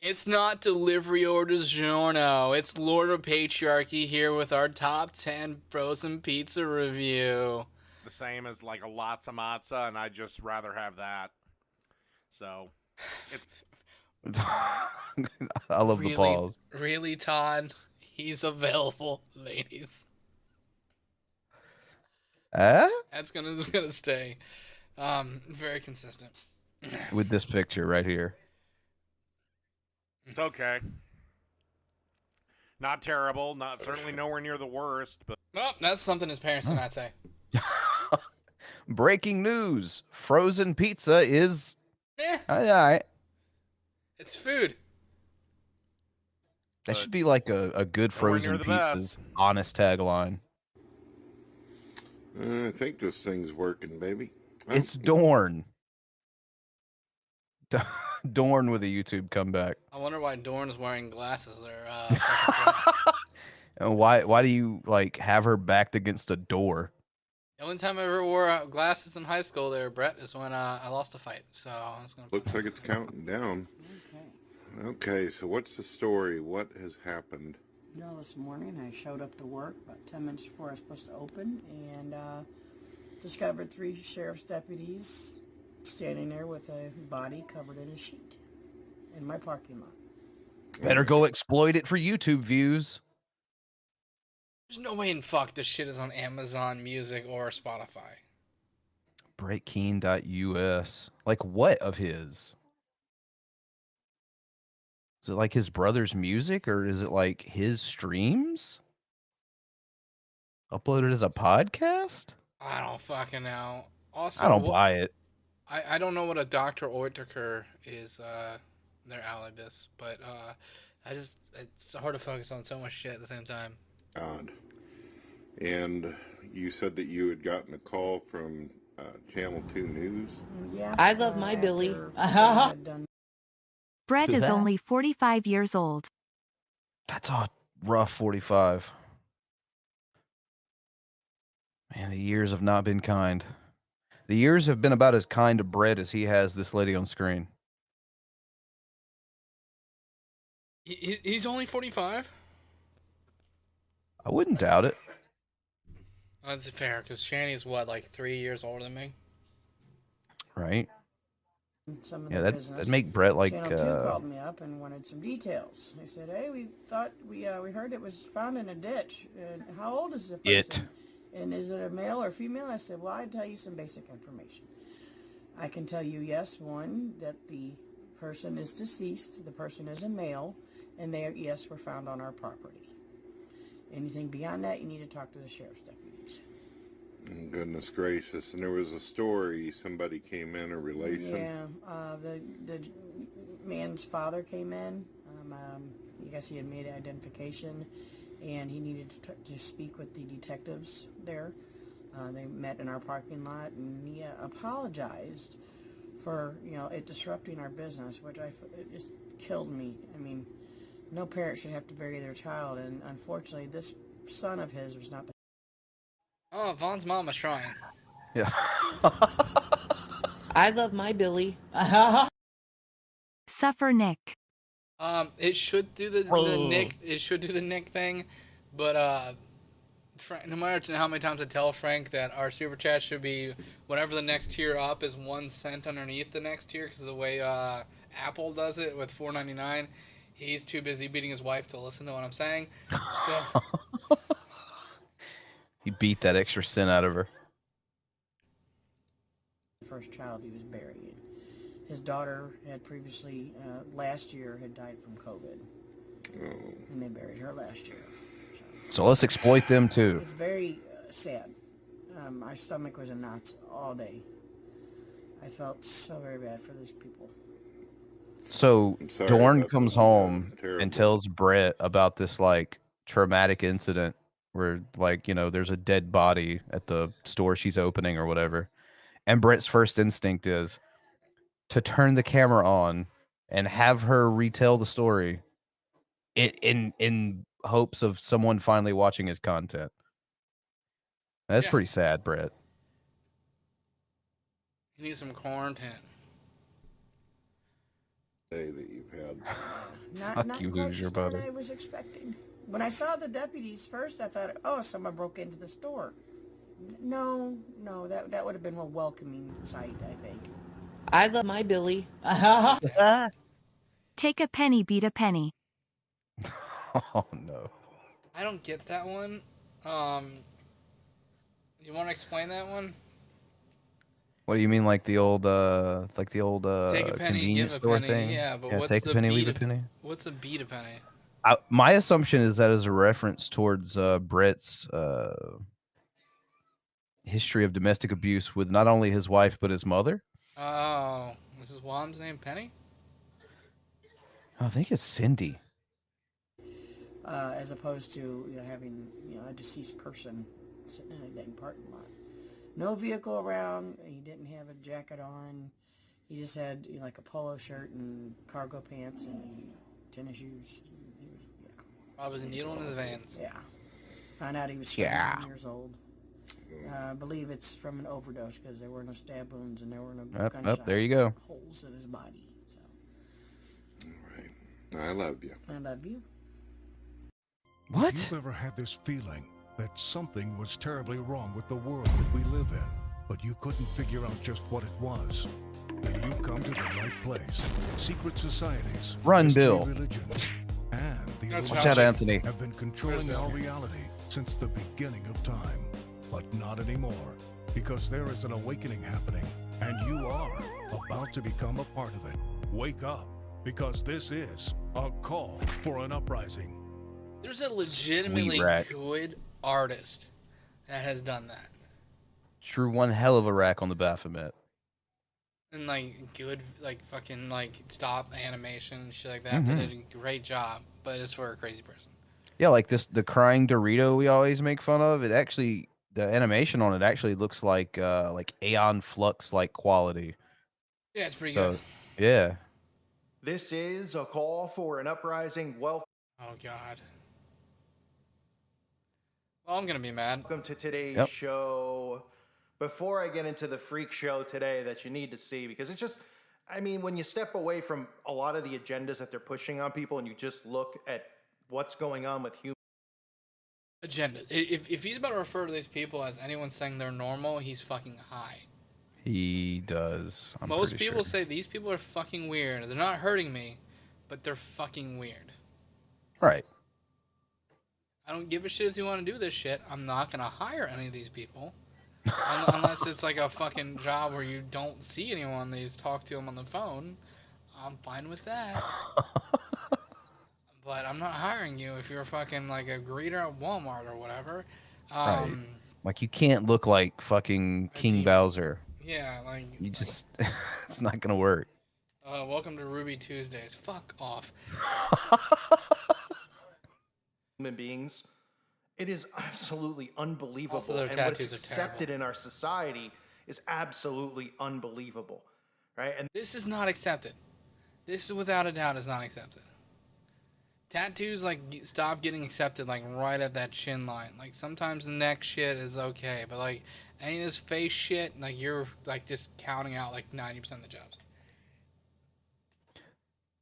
It's not delivery orders giorno. It's Lord of Patriarchy here with our top 10 frozen pizza review. the same as like a Latza Matza, and I'd just rather have that. So, it's I love the pause. Really, Todd? He's available, ladies. That's gonna stay. Very consistent. With this picture right here. it's okay. Not terrible, not certainly nowhere near the worst, but Oh, that's something his parents did not say. Breaking news. Frozen pizza is... Eh, All right. it's food. That should be like a good Nowhere near frozen the pizza's best. honest tagline. I think this thing's working, baby. It's Dorn. Dorn with a YouTube comeback. I wonder why Dorn's wearing glasses there. And why do you like have her backed against a door? The only time I ever wore glasses in high school there, Brett, is when I lost a fight. So I was gonna. Looks like it's counting down. Okay, so what's the story? What has happened? No, this morning I showed up to work about 10 minutes before I was supposed to open and discovered 3 sheriff's deputies standing there with a body covered in a sheet in my parking lot. Better go exploit it for YouTube views. There's no way in fuck this shit is on Amazon Music or Spotify. Breakkeane.us. Like what of his? Is it like his brother's music or is it like his streams? Uploaded as a podcast? I don't fucking know. Also, I don't buy it. I don't know what a Dr. Oetker is, their alibis, but it's hard to focus on so much shit at the same time. Odd. And you said that you had gotten a call from Channel 2 News. Yeah. I love my Billy. after I had done Brett is That- only 45 years old. That's a rough 45. Man, the years have not been kind. The years have been about as kind to Brett as he has this lady on screen. He's only 45? I wouldn't doubt it. That's fair, because Shani's what, like 3 years older than me? Right? Some of Yeah, the that'd make Brett like... Channel 2 called me up and wanted some details. They said, hey, we thought, we heard it was found in a ditch. How old is the person? And is it a male or female? I said, well, I'd tell you some basic information. I can tell you, yes, one, that the person is deceased, the person is a male, and they, yes, were found on our property. Anything beyond that, you need to talk to the sheriff's deputies. Goodness gracious. And there was a story, somebody came in, a relation. Yeah, the man's father came in. I guess he had made identification, and he needed to speak with the detectives there. They met in our parking lot, and he apologized for, you know, it disrupting our business, which it just killed me. I mean, no parent should have to bury their child, and unfortunately, this son of his was not the... Oh, Vaughn's mom was trying. Yeah. I love my Billy. Suffer Nick. It should do the Nick. It should do the Nick thing, but Frank, no matter how many times I tell Frank that our super chat should be whatever the next tier up is 1 cent underneath the next tier, because the way Apple does it with $4.99, he's too busy beating his wife to listen to what I'm saying. So he beat that extra cent out of her. The first child he was burying. His daughter had previously, last year, had died from COVID. And they buried her last year. So let's exploit them too. It's very sad. My stomach was in knots all day. I felt so very bad for these people. So Dorn comes home and tells Brett about this like traumatic incident where, like, you know, there's a dead body at the store she's opening or whatever. And Brett's first instinct is to turn the camera on and have her retell the story in hopes of someone finally watching his content. That's pretty sad, Brett. You need some quarantine. Day that you've had. Not you, quite Hoosier the start buddy. I was expecting. When I saw the deputies first, I thought, oh, someone broke into the store. No, that would have been a welcoming sight, I think. I love my Billy. Take a penny, beat a penny. Oh no. I don't get that one. You want to explain that one? What do you mean, like the old Take a penny, convenience give a store penny. thing? Yeah, but Yeah, what's take the a penny, beat leave a penny. What's a beat a penny? My assumption is that is a reference towards Brett's history of domestic abuse with not only his wife but his mother. Oh, is his mom's name Penny? I think it's Cindy. As opposed to having a deceased person sitting in a dang parking lot. No vehicle around. He didn't have a jacket on. He just had like a polo shirt and cargo pants and tennis shoes. He was, Probably a needle in his veins. Yeah. Found out he was 17 years old. I believe it's from an overdose because there were no stab wounds and there were no gunshot there you go. holes in his body. So. All right. I love you. I love you. What? If you've ever had this feeling that something was terribly wrong with the world that we live in, but you couldn't figure out just what it was, then you've come to the right place. Secret societies, Run, mystery Bill. religions, and the Watch out, Anthony. have been controlling our reality since the beginning of time. But not anymore, because there is an awakening happening, and you are about to become a part of it. Wake up, because this is a call for an uprising. There's a legitimately good artist that has done that. Drew one hell of a rack on the Baphomet. And like good, like fucking like stop animation and shit like that. They did a great job, but it's for a crazy person. Yeah, like the crying Dorito we always make fun of. It actually, the animation on it actually looks like Aeon Flux like quality. Yeah, it's pretty good. Yeah. This is a call for an uprising. Welcome. Oh God. Well, Oh, I'm gonna be mad. Welcome to today's show. Before I get into the freak show today that you need to see, because it's just, I mean, when you step away from a lot of the agendas that they're pushing on people and you just look at what's going on with human Agenda. If he's about to refer to these people as anyone saying they're normal, he's fucking high. He does. Most people say these people are fucking weird. They're not hurting me, but they're fucking weird. Right. I don't give a shit if you want to do this shit. I'm not gonna hire any of these people. Unless it's like a fucking job where you don't see anyone, they just talk to them on the phone. I'm fine with that. But I'm not hiring you if you're fucking like a greeter at Walmart or whatever. Right. Like you can't look like fucking King Bowser. Yeah, like you just it's not gonna work. Welcome to Ruby Tuesdays. Fuck off. human beings. It is absolutely unbelievable. Also, their and what tattoos is are terrible. accepted in our society is absolutely unbelievable. Right? And this is not accepted. This, without a doubt, is not accepted. Tattoos, like, stop getting accepted, like, right at that chin line. Like, sometimes the neck shit is okay, but, like, any of this face shit, like, you're, like, just counting out, like, 90% of the jobs.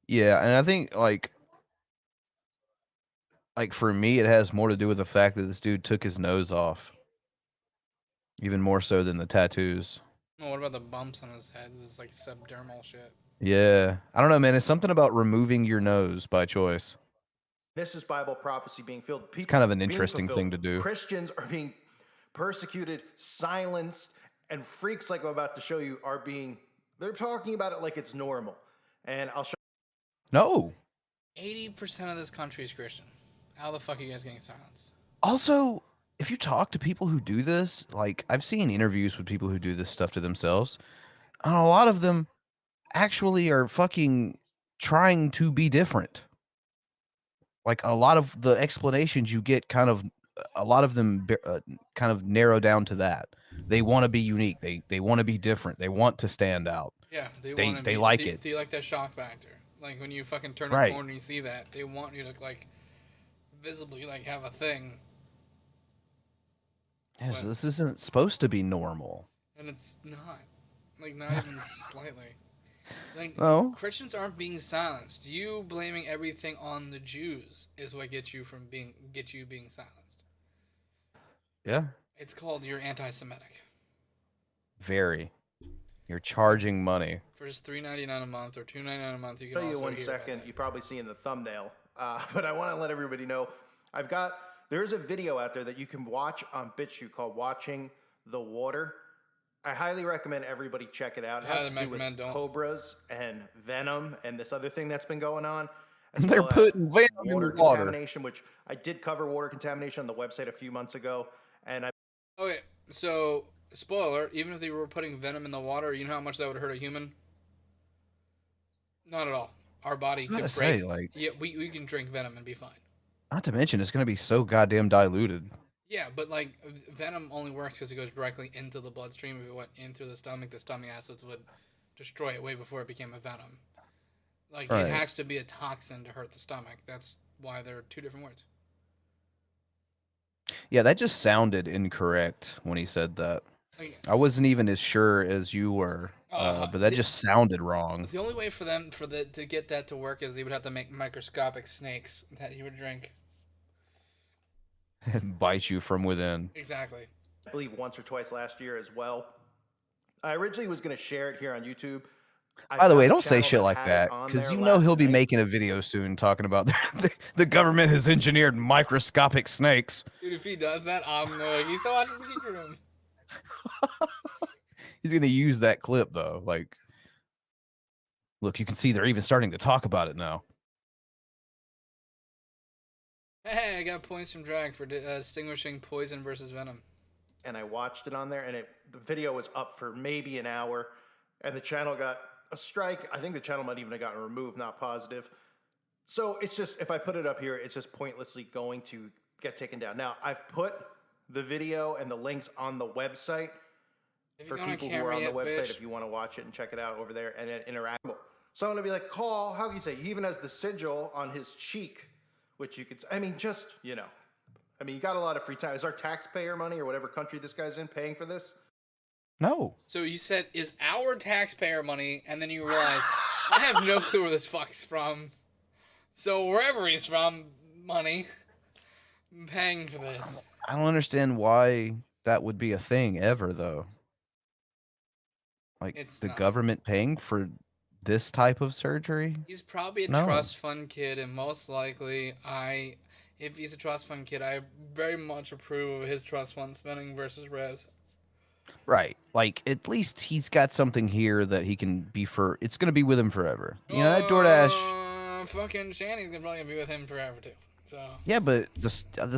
Yeah, and I think, like, for me, it has more to do with the fact that this dude took his nose off. Even more so than the tattoos. Well, what about the bumps on his head? This is, like, subdermal shit. Yeah. I don't know, man. It's something about removing your nose by choice. this is Bible prophecy being filled. It's kind of an interesting thing to do. Christians are being persecuted, silenced, and freaks like I'm about to show you are being, they're talking about it like it's normal. And I'll show No. 80% of this country is Christian. How the fuck are you guys getting silenced? Also, if you talk to people who do this, like I've seen interviews with people who do this stuff to themselves, and a lot of them actually are fucking trying to be different. Like a lot of the explanations you get a lot of them kind of narrow down to that. They want to be unique. They want to be different. They want to stand out. Yeah, they like it. They like that shock factor. Like when you fucking turn Right. a corner and you see that, they want you to like visibly like have a thing. Yeah, so this isn't supposed to be normal. And it's not. Like not even slightly. Like No. Christians aren't being silenced. You blaming everything on the Jews is what gets you being silenced. Yeah. It's called you're anti-Semitic. Very. You're charging money. For just $3.99 a month or $2.99 a month, you can show you also one hear second. about You probably see in the thumbnail, but I want to let everybody know there's a video out there that you can watch on BitChute called "Watching the Water." I highly recommend everybody check it out. It has to do with cobras and venom and this other thing that's been going on. as They're well as putting venom in water the water. contamination, which I did cover water contamination on the website a few months ago, and I. Okay, so spoiler: even if they were putting venom in the water, you know how much that would hurt a human? Not at all. Our body could break. Yeah, we can drink venom and be fine. Not to mention, it's going to be so goddamn diluted. Yeah, but like venom only works because it goes directly into the bloodstream. If it went in through the stomach acids would destroy it way before it became a venom. Like Right. it has to be a toxin to hurt the stomach. That's why they're two different words. Yeah, that just sounded incorrect when he said that. Like- I wasn't even as sure as you were, but that just sounded wrong. The only way for them to get that to work is they would have to make microscopic snakes that you would drink. Bite you from within. Exactly. I believe once or twice last year as well. I originally was going to share it here on YouTube. By the way, don't say shit like that, because you know he'll be making a video soon talking about the government has engineered microscopic snakes. Dude, if he does that, I'm like, he still watches the Geek Room. He's going to use that clip, though. Like, look, you can see they're even starting to talk about it now. Hey, I got points from Drag for distinguishing poison versus venom. And I watched it on there, and the video was up for maybe an hour, and the channel got a strike. I think the channel might even have gotten removed, not positive. So it's just, if I put it up here, it's just pointlessly going to get taken down. Now, I've put the video and the links on the website for people who are on the website if you want to watch it and check it out over there and interact. So I'm going to be like, call, how can you say? He even has the sigil on his cheek, which you could, I mean, just, you know, I mean, you got a lot of free time. Is our taxpayer money or whatever country this guy's in paying for this? No. So you said, is our taxpayer money, and then you realize, I have no clue where this fuck's from. So wherever he's from, money, I'm paying for this. I don't understand why that would be a thing ever, though. Like, It's the not. government paying for this type of surgery? He's probably a No. trust fund kid, and most likely, if he's a trust fund kid, I very much approve of his trust fund spending versus Rez. Right. Like, at least he's got something here that he can be for. It's going to be with him forever. You know, that DoorDash. Fucking Shanny's gonna probably be with him forever, too. So. Yeah, but the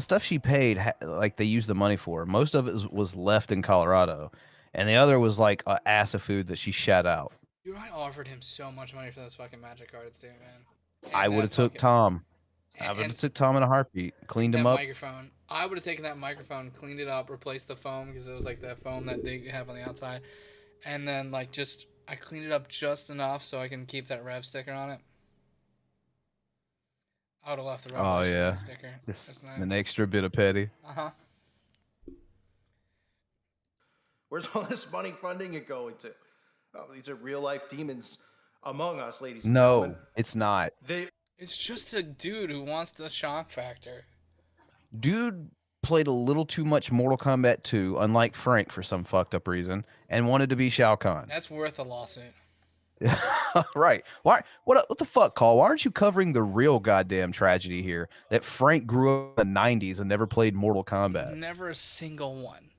stuff she paid, like, they used the money for, most of it was left in Colorado. And the other was, like, an ass of food that she shat out. Dude, I offered him so much money for those fucking magic cards, too, man. I would have took Tom. I would have took Tom in a heartbeat. Cleaned him up. Microphone. I would have taken that microphone, cleaned it up, replaced the foam because it was like that foam that they have on the outside, and then like I cleaned it up just enough so I can keep that rev sticker on it. I would have left the rev Oh, yeah. sticker. Just an extra bit of petty. Uh-huh. Where's all this money funding it going to? Oh, these are real life demons among us, ladies and No, gentlemen. it's not. It's just a dude who wants the shock factor. Dude played a little too much Mortal Kombat 2, unlike Frank for some fucked up reason, and wanted to be Shao Kahn. That's worth a lawsuit. Right. Why? What the fuck, Call? Why aren't you covering the real goddamn tragedy here that Frank grew up in the 90s and never played Mortal Kombat? Never a single one.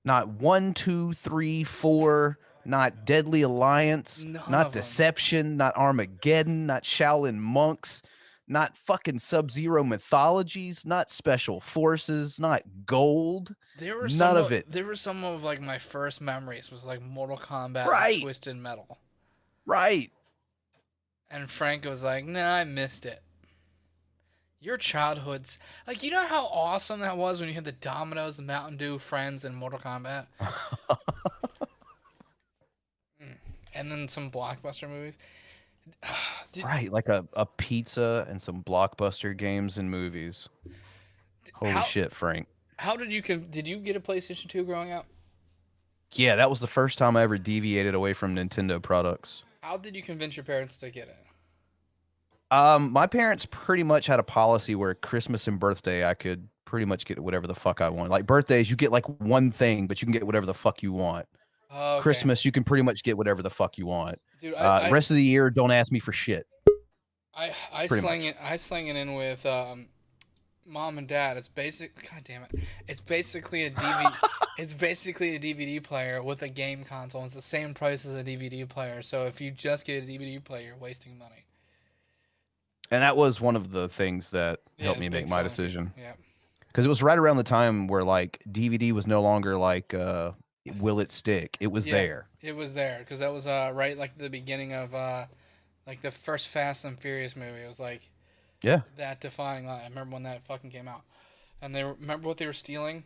Not 1, 2, 3, 4, not Deadly Alliance, None not of 'em. Deception, not Armageddon, not Shaolin Monks, not fucking Sub-Zero Mythologies, not Special Forces, not Gold. There were None of it. There were some of like my first memories was like Mortal Kombat Right. and Twisted Metal. Right. And Frank was like, "Nah, I missed it." Your childhood's like, you know how awesome that was when you had the Domino's, the Mountain Dew, Friends, and Mortal Kombat. And then some blockbuster movies. Right, like a pizza and some blockbuster games and movies. Holy shit, Frank. How did you did you get a PlayStation 2 growing up? Yeah, that was the first time I ever deviated away from Nintendo products. How did you convince your parents to get it? My parents pretty much had a policy where Christmas and birthday I could pretty much get whatever the fuck I want. Like birthdays, you get like one thing, but you can get whatever the fuck you want. Oh, okay. Christmas, you can pretty much get whatever the fuck you want. Dude, The rest of the year, don't ask me for shit. I Pretty slang it in with mom and dad. It's basic. God damn it! It's basically a DVD. It's basically a DVD player with a game console. It's the same price as a DVD player. So if you just get a DVD player, you're wasting money. And that was one of the things that helped me big make my selling decision. Yeah. Because it was right around the time where like DVD was no longer like will it stick? It was there. It was there because that was right like the beginning of like the first Fast and Furious movie. It was like that defining line. I remember when that fucking came out, and remember what they were stealing.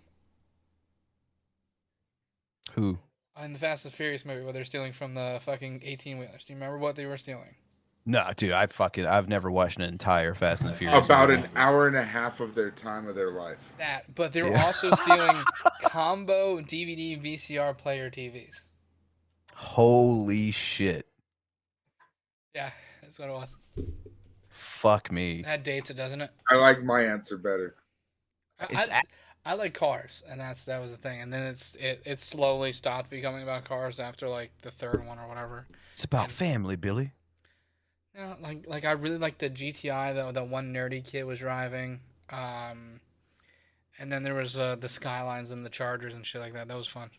Who? In the Fast and Furious movie, where they're stealing from the fucking 18-wheelers. Do you remember what they were stealing? No, dude, I've never watched an entire Fast and Furious. About movie. an hour and a half of their time of their life. That, but they were also stealing combo DVD VCR player TVs. Holy shit. Yeah, that's what it was. Fuck me. That dates it, doesn't it? I like my answer better. I like cars, and that was the thing. And then it slowly stopped becoming about cars after like the third one or whatever. It's about family, Billy. Yeah, like I really like the GTI that one nerdy kid was driving. And then there was the Skylines and the Chargers and shit like that. That was fun.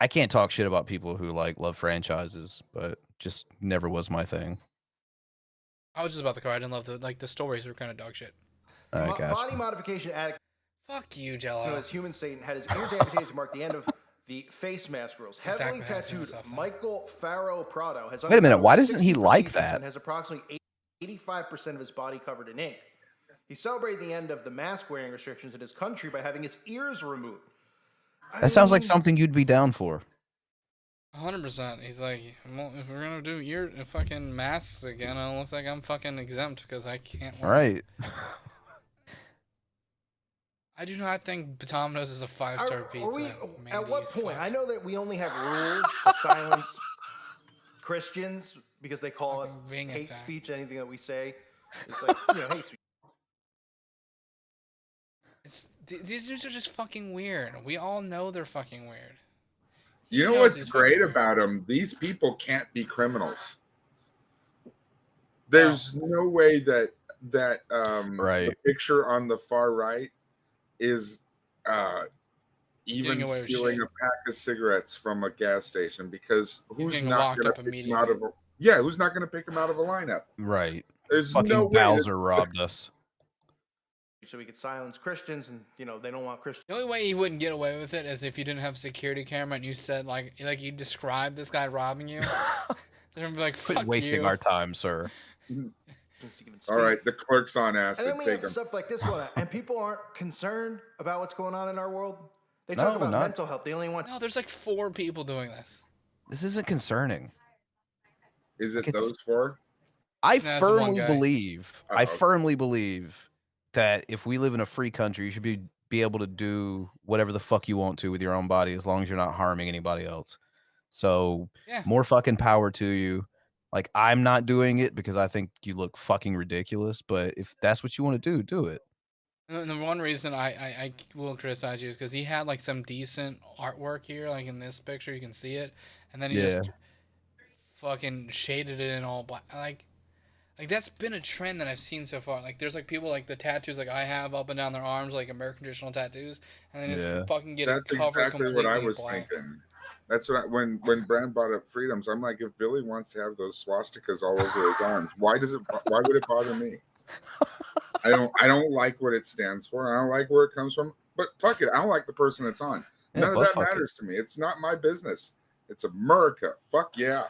I can't talk shit about people who like love franchises, but just never was my thing. I was just about the car. I didn't love the stories were kind of dog shit. Body modification addict. Fuck you, Jello. As human Satan had his ears amputated to mark the end of the face mask rules. Heavily tattooed Michael Farrow Prado has. Wait a minute, why doesn't he like that? And has approximately 85% of his body covered in ink. He celebrated the end of the mask wearing restrictions in his country by having his ears removed. That sounds like something you'd be down for. 100%. He's like, well, if we're gonna do fucking masks again, it looks like I'm fucking exempt because I can't wear. Right. I do not think Domino's is a 5-star pizza. At what point? I know that we only have rules to silence Christians because they call us hate speech. Anything that we say is like, hate speech. These dudes are just fucking weird. We all know they're fucking weird. You know what's great about them? These people can't be criminals. There's no way that the picture on the far right is even stealing a pack of cigarettes from a gas station, because who's not going to pick him out of who's not going to pick him out of a lineup? Right. There's fucking no way Bowser robbed us. So we could silence Christians, and they don't want Christians. The only way you wouldn't get away with it is if you didn't have a security camera and you said like you described this guy robbing you. They're gonna be like, fuck Quit wasting our time, sir. All right, the clerk's on acid. And then we Take have him. stuff like this going on, and people aren't concerned about what's going on in our world. They talk about mental health. They only want. No, there's like 4 people doing this. This isn't concerning. Is it those 4? I No, firmly believe. I firmly believe that if we live in a free country, you should be able to do whatever the fuck you want to with your own body, as long as you're not harming anybody else. So more fucking power to you. Like, I'm not doing it because I think you look fucking ridiculous, but if that's what you want to do, do it. And the one reason I will criticize you is because he had like some decent artwork here, like in this picture, you can see it, and then he just fucking shaded it in all black. Like that's been a trend that I've seen so far. Like there's like people like the tattoos like I have up and down their arms, like American traditional tattoos, and then just fucking get That's covered exactly completely what I was black. thinking. That's what when Bran brought up freedoms, I'm like, if Billy wants to have those swastikas all over his arms, why would it bother me? I don't like what it stands for. I don't like where it comes from. But fuck it, I don't like the person it's on. None of that matters to me. It's not my business. It's America. Fuck yeah.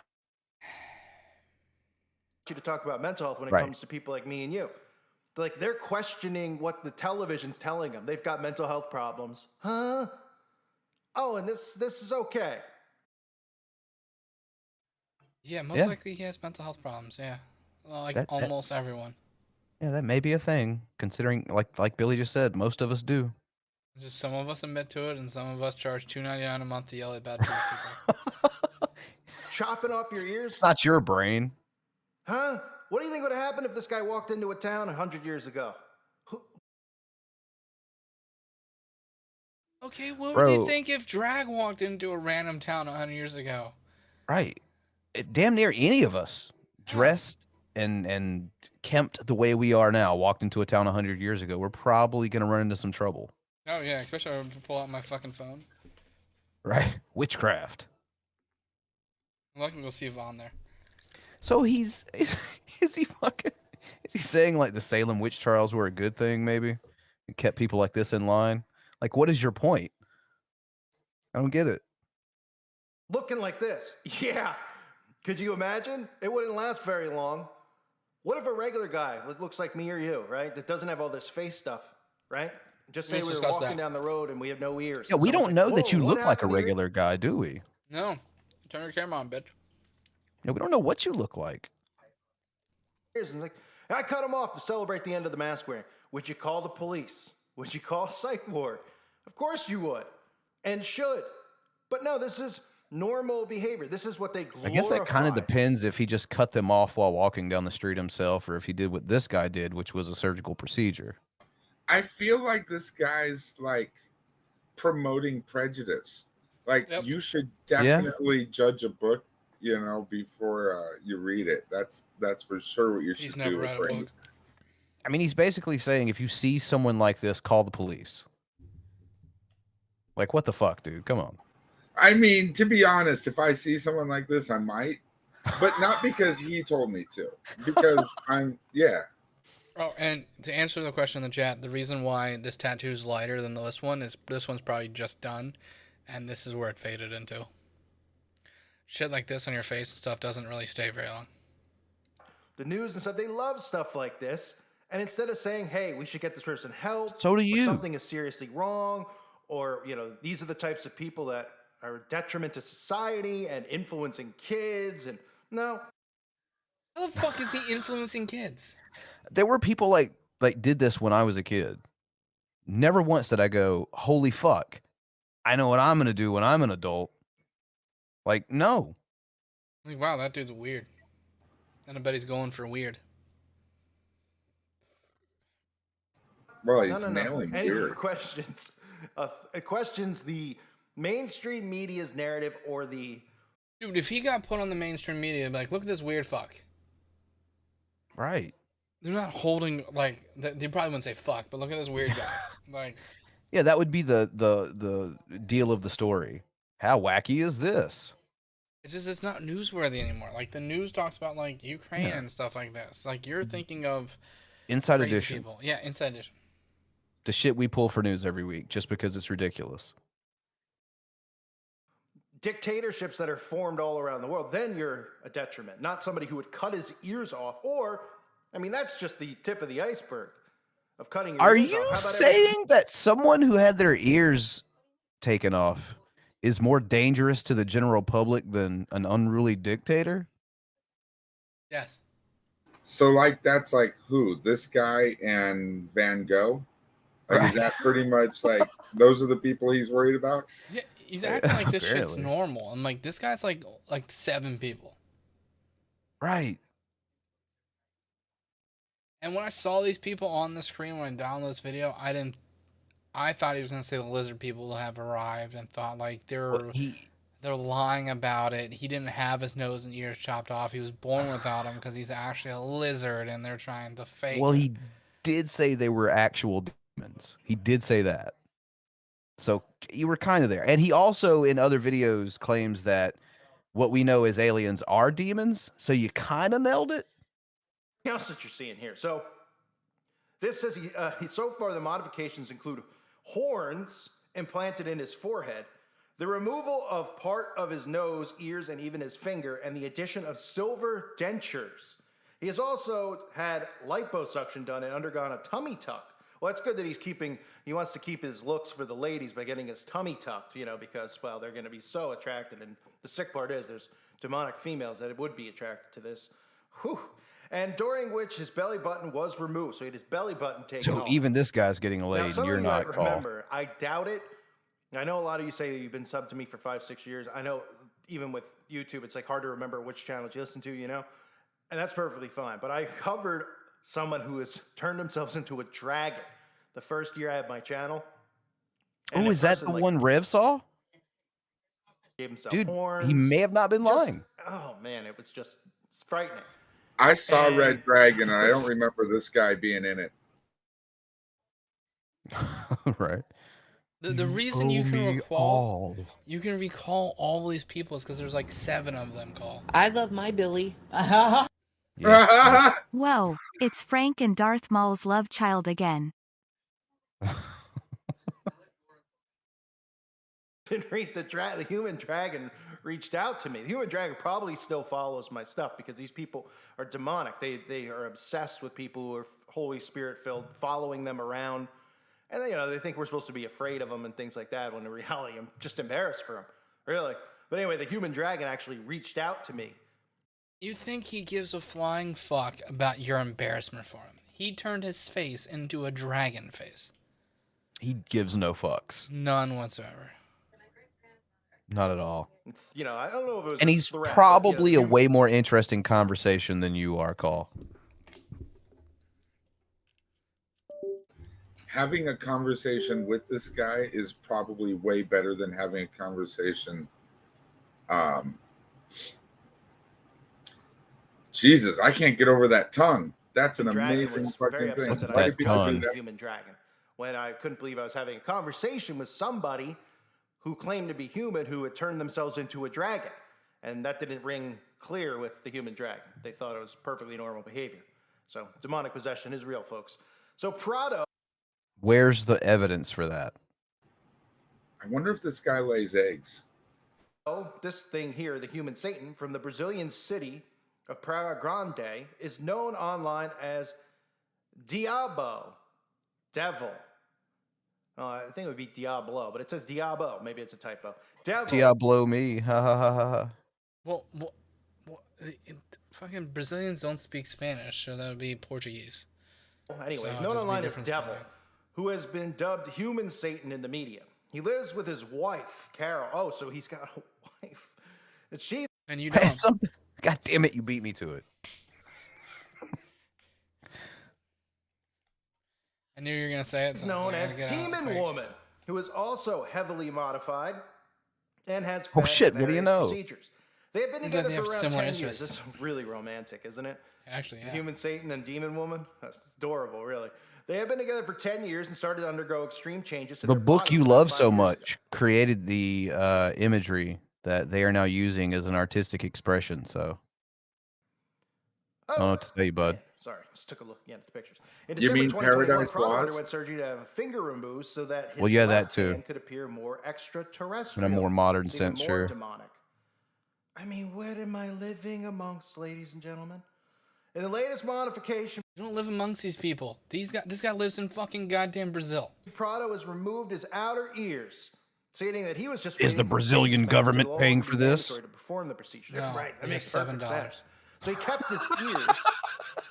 You to talk about mental health when it comes to people like me and you. Like they're questioning what the television's telling them. They've got mental health problems. Huh? Oh, and this is okay. Yeah, most likely he has mental health problems. Yeah, well, like almost everyone. Yeah, that may be a thing, considering like Billy just said, most of us do. Just some of us admit to it, and some of us charge $2.99 a month to yell at bad people. Chopping off your ears? It's not your brain. Huh? What do you think would have happened if this guy walked into a town 100 years ago? Okay, what would you think if Drag walked into a random town 100 years ago? Right. Damn near any of us dressed and kempt the way we are now walked into a town 100 years ago, we're probably going to run into some trouble. Oh, yeah, especially when I pull out my fucking phone. Right. Witchcraft. I'm lucky we'll see Vaughn there. So is he saying like the Salem witch trials were a good thing, maybe? It kept people like this in line? Like, what is your point? I don't get it. Looking like this. Yeah. Could you imagine? It wouldn't last very long. What if a regular guy that looks like me or you, right? That doesn't have all this face stuff, right? Just say we were walking down the road and we have no ears. Yeah, we don't know that you look like a regular guy, do we? No. Turn your camera on, bitch. No, we don't know what you look like. And like, I cut him off to celebrate the end of the mask wearing. Would you call the police? Would you call a psych ward? Of course you would, and should. But no, this is normal behavior. This is what they glorify. I guess that kind of depends if he just cut them off while walking down the street himself, or if he did what this guy did, which was a surgical procedure. I feel like this guy's like promoting prejudice. Like you should definitely judge a book, before you read it. That's for sure what you should do. He's never read a book. I mean, he's basically saying if you see someone like this, call the police. Like, what the fuck, dude? Come on. I mean, to be honest, if I see someone like this, I might, but not because he told me to, because Oh, and to answer the question in the chat, the reason why this tattoo is lighter than this one is this one's probably just done, and this is where it faded into. Shit like this on your face and stuff doesn't really stay very long. The news and stuff, they love stuff like this. And instead of saying, hey, we should get this person help. So do you. Something is seriously wrong. Or, these are the types of people that are a detriment to society and influencing kids. And no. How the fuck is he influencing kids? There were people like did this when I was a kid. never once did I go, holy fuck, I know what I'm going to do when I'm an adult. Like, no. Like, wow, that dude's weird. And I bet he's going for weird. Well, he's No. nailing Any more weird. questions? Questions the mainstream media's narrative or the... Dude, if he got put on the mainstream media, I'd be like, look at this weird fuck. Right. They're not holding, like, they probably wouldn't say fuck, but look at this weird guy. Like, Yeah, that would be the deal of the story. How wacky is this? it's not newsworthy anymore. Like, the news talks about, like, Ukraine Yeah. and stuff like this. Like, you're thinking of Inside crazy Edition. people. Yeah, Inside Edition. The shit we pull for news every week just because it's ridiculous. dictatorships that are formed all around the world, then you're a detriment, not somebody who would cut his ears off. Or, I mean, that's just the tip of the iceberg of cutting your Are ears you off. How about saying that someone who had their ears taken off is more dangerous to the general public than an unruly dictator? Yes. So, like, that's like who? This guy and Van Gogh? Like, is that pretty much like those are the people he's worried about? Yeah, he's acting like this shit's Barely. normal. I'm like, this guy's like 7 people. Right. And when I saw these people on the screen when I downloaded this video, I thought he was gonna say the lizard people have arrived, and thought like they're lying about it. He didn't have his nose and ears chopped off. He was born without them because he's actually a lizard, and they're trying to fake. Well, it. he did say they were actual demons. He did say that. So you were kind of there. And he also, in other videos, claims that what we know as aliens are demons. So you kind of nailed it. else that you're seeing here? So this says so far the modifications include horns implanted in his forehead, the removal of part of his nose, ears, and even his finger, and the addition of silver dentures. He has also had liposuction done and undergone a tummy tuck. Well, it's good that he wants to keep his looks for the ladies by getting his tummy tucked, because, well, they're going to be so attracted. And the sick part is there's demonic females that would be attracted to this. Whew. And during which his belly button was removed. So he had his belly button taken So off. even this guy's getting laid, Now, and some you're of you not. might Call. remember, I doubt it. I know a lot of you say that you've been subbed to me for 5-6 years. I know even with YouTube, it's like hard to remember which channels you listen to, and that's perfectly fine. But I covered someone who has turned themselves into a dragon the first year I had my channel. And Oh, the is that person, the like, one Rev saw? gave himself Dude, horns. he may have not been lying. Oh man, it was just frightening. I saw And- Red Dragon, and I don't remember this guy being in it. Right. The reason you owe can me recall all. you can recall all these people is because there's like 7 of them. Call. I love my Billy. Yes. Whoa, it's Frank and Darth Maul's love child again. The human dragon reached out to me. The human dragon probably still follows my stuff because these people are demonic. They are obsessed with people who are Holy Spirit filled, following them around. And they think we're supposed to be afraid of them and things like that, when in reality I'm just embarrassed for them. Really. But anyway, the human dragon actually reached out to me. You think he gives a flying fuck about your embarrassment for him? He turned his face into a dragon face. He gives no fucks. None whatsoever. Not at all. I don't know if it was And a he's threat, but, probably the a human- way more interesting conversation than you are, Call. Having a conversation with this guy is probably way better than having a conversation. Jesus, I can't get over that tongue. That's an Dragon amazing was very fucking thing. upset that Why I do people do judged the that? human dragon when I couldn't believe I was having a conversation with somebody who claimed to be human who had turned themselves into a dragon, and that didn't ring clear with the human dragon. They thought it was perfectly normal behavior. So demonic possession is real, folks. So Prado. Where's the evidence for that? I wonder if this guy lays eggs. Oh, this thing here, the human Satan from the Brazilian city of Praia Grande, is known online as Diabo, devil. I think it would be Diablo, but it says Diabo. Maybe it's a typo. Devil. Diablo me. Ha ha ha ha ha. Well, fucking Brazilians don't speak Spanish, so that would be Portuguese. Anyways, So known just be online as different devil. spelling. who has been dubbed human Satan in the media. He lives with his wife, Carol. Oh, so he's got a wife. And she... And you don't. God damn it, you beat me to it. I knew you were going to say it. is So known as Demon Woman, who is also heavily modified and has Oh shit, what do you know? procedures. They have been They together have for around similar 10 years. interests. This is really romantic, isn't it? Actually, yeah. Human Satan and Demon Woman. That's adorable, really. They have been together for 10 years and started to undergo extreme changes to The their book bodies you about love 5 so years ago. much created the imagery that they are now using as an artistic expression. So I don't know what to say, bud. Sorry, just took a look again at the pictures. In You December mean 2021, Paradise Prado Lost? underwent surgery to have a finger removed so that his Well, yeah, that left too. hand could appear more extraterrestrial. In a more modern even sense, more sure. demonic. I mean, what am I living amongst, ladies and gentlemen? In the latest modification, You don't live amongst these people. This guy lives in fucking goddamn Brazil. Prado has removed his outer ears, stating that he was just Is the waiting for Brazilian face government masks to paying no for longer be this? mandatory to perform the procedure. No, Right, that they makes have perfect $7. sense. So he kept his ears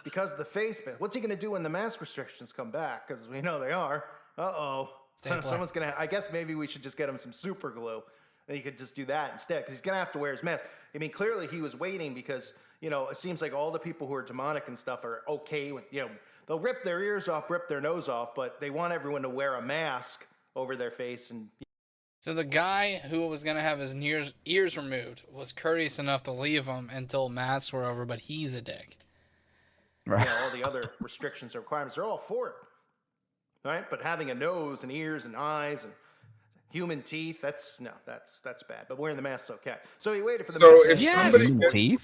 because of the face mask. What's he going to do when the mask restrictions come back? Because we know they are. Uh-oh. Stapler. Someone's going to... I guess maybe we should just get him some super glue. And he could just do that instead. Because he's going to have to wear his mask. I mean, clearly he was waiting because, you know, it seems like all the people who are demonic and stuff are okay with, you know, they'll rip their ears off, rip their nose off, but they want everyone to wear a mask over their face. And So the guy who was going to have his ears removed was courteous enough to leave them until masks were over, but he's a dick. Right. you know, all the other restrictions and requirements are all for it. Right? But having a nose and ears and eyes and human teeth, that's bad. But wearing the mask's okay. So he waited for the So mask. if somebody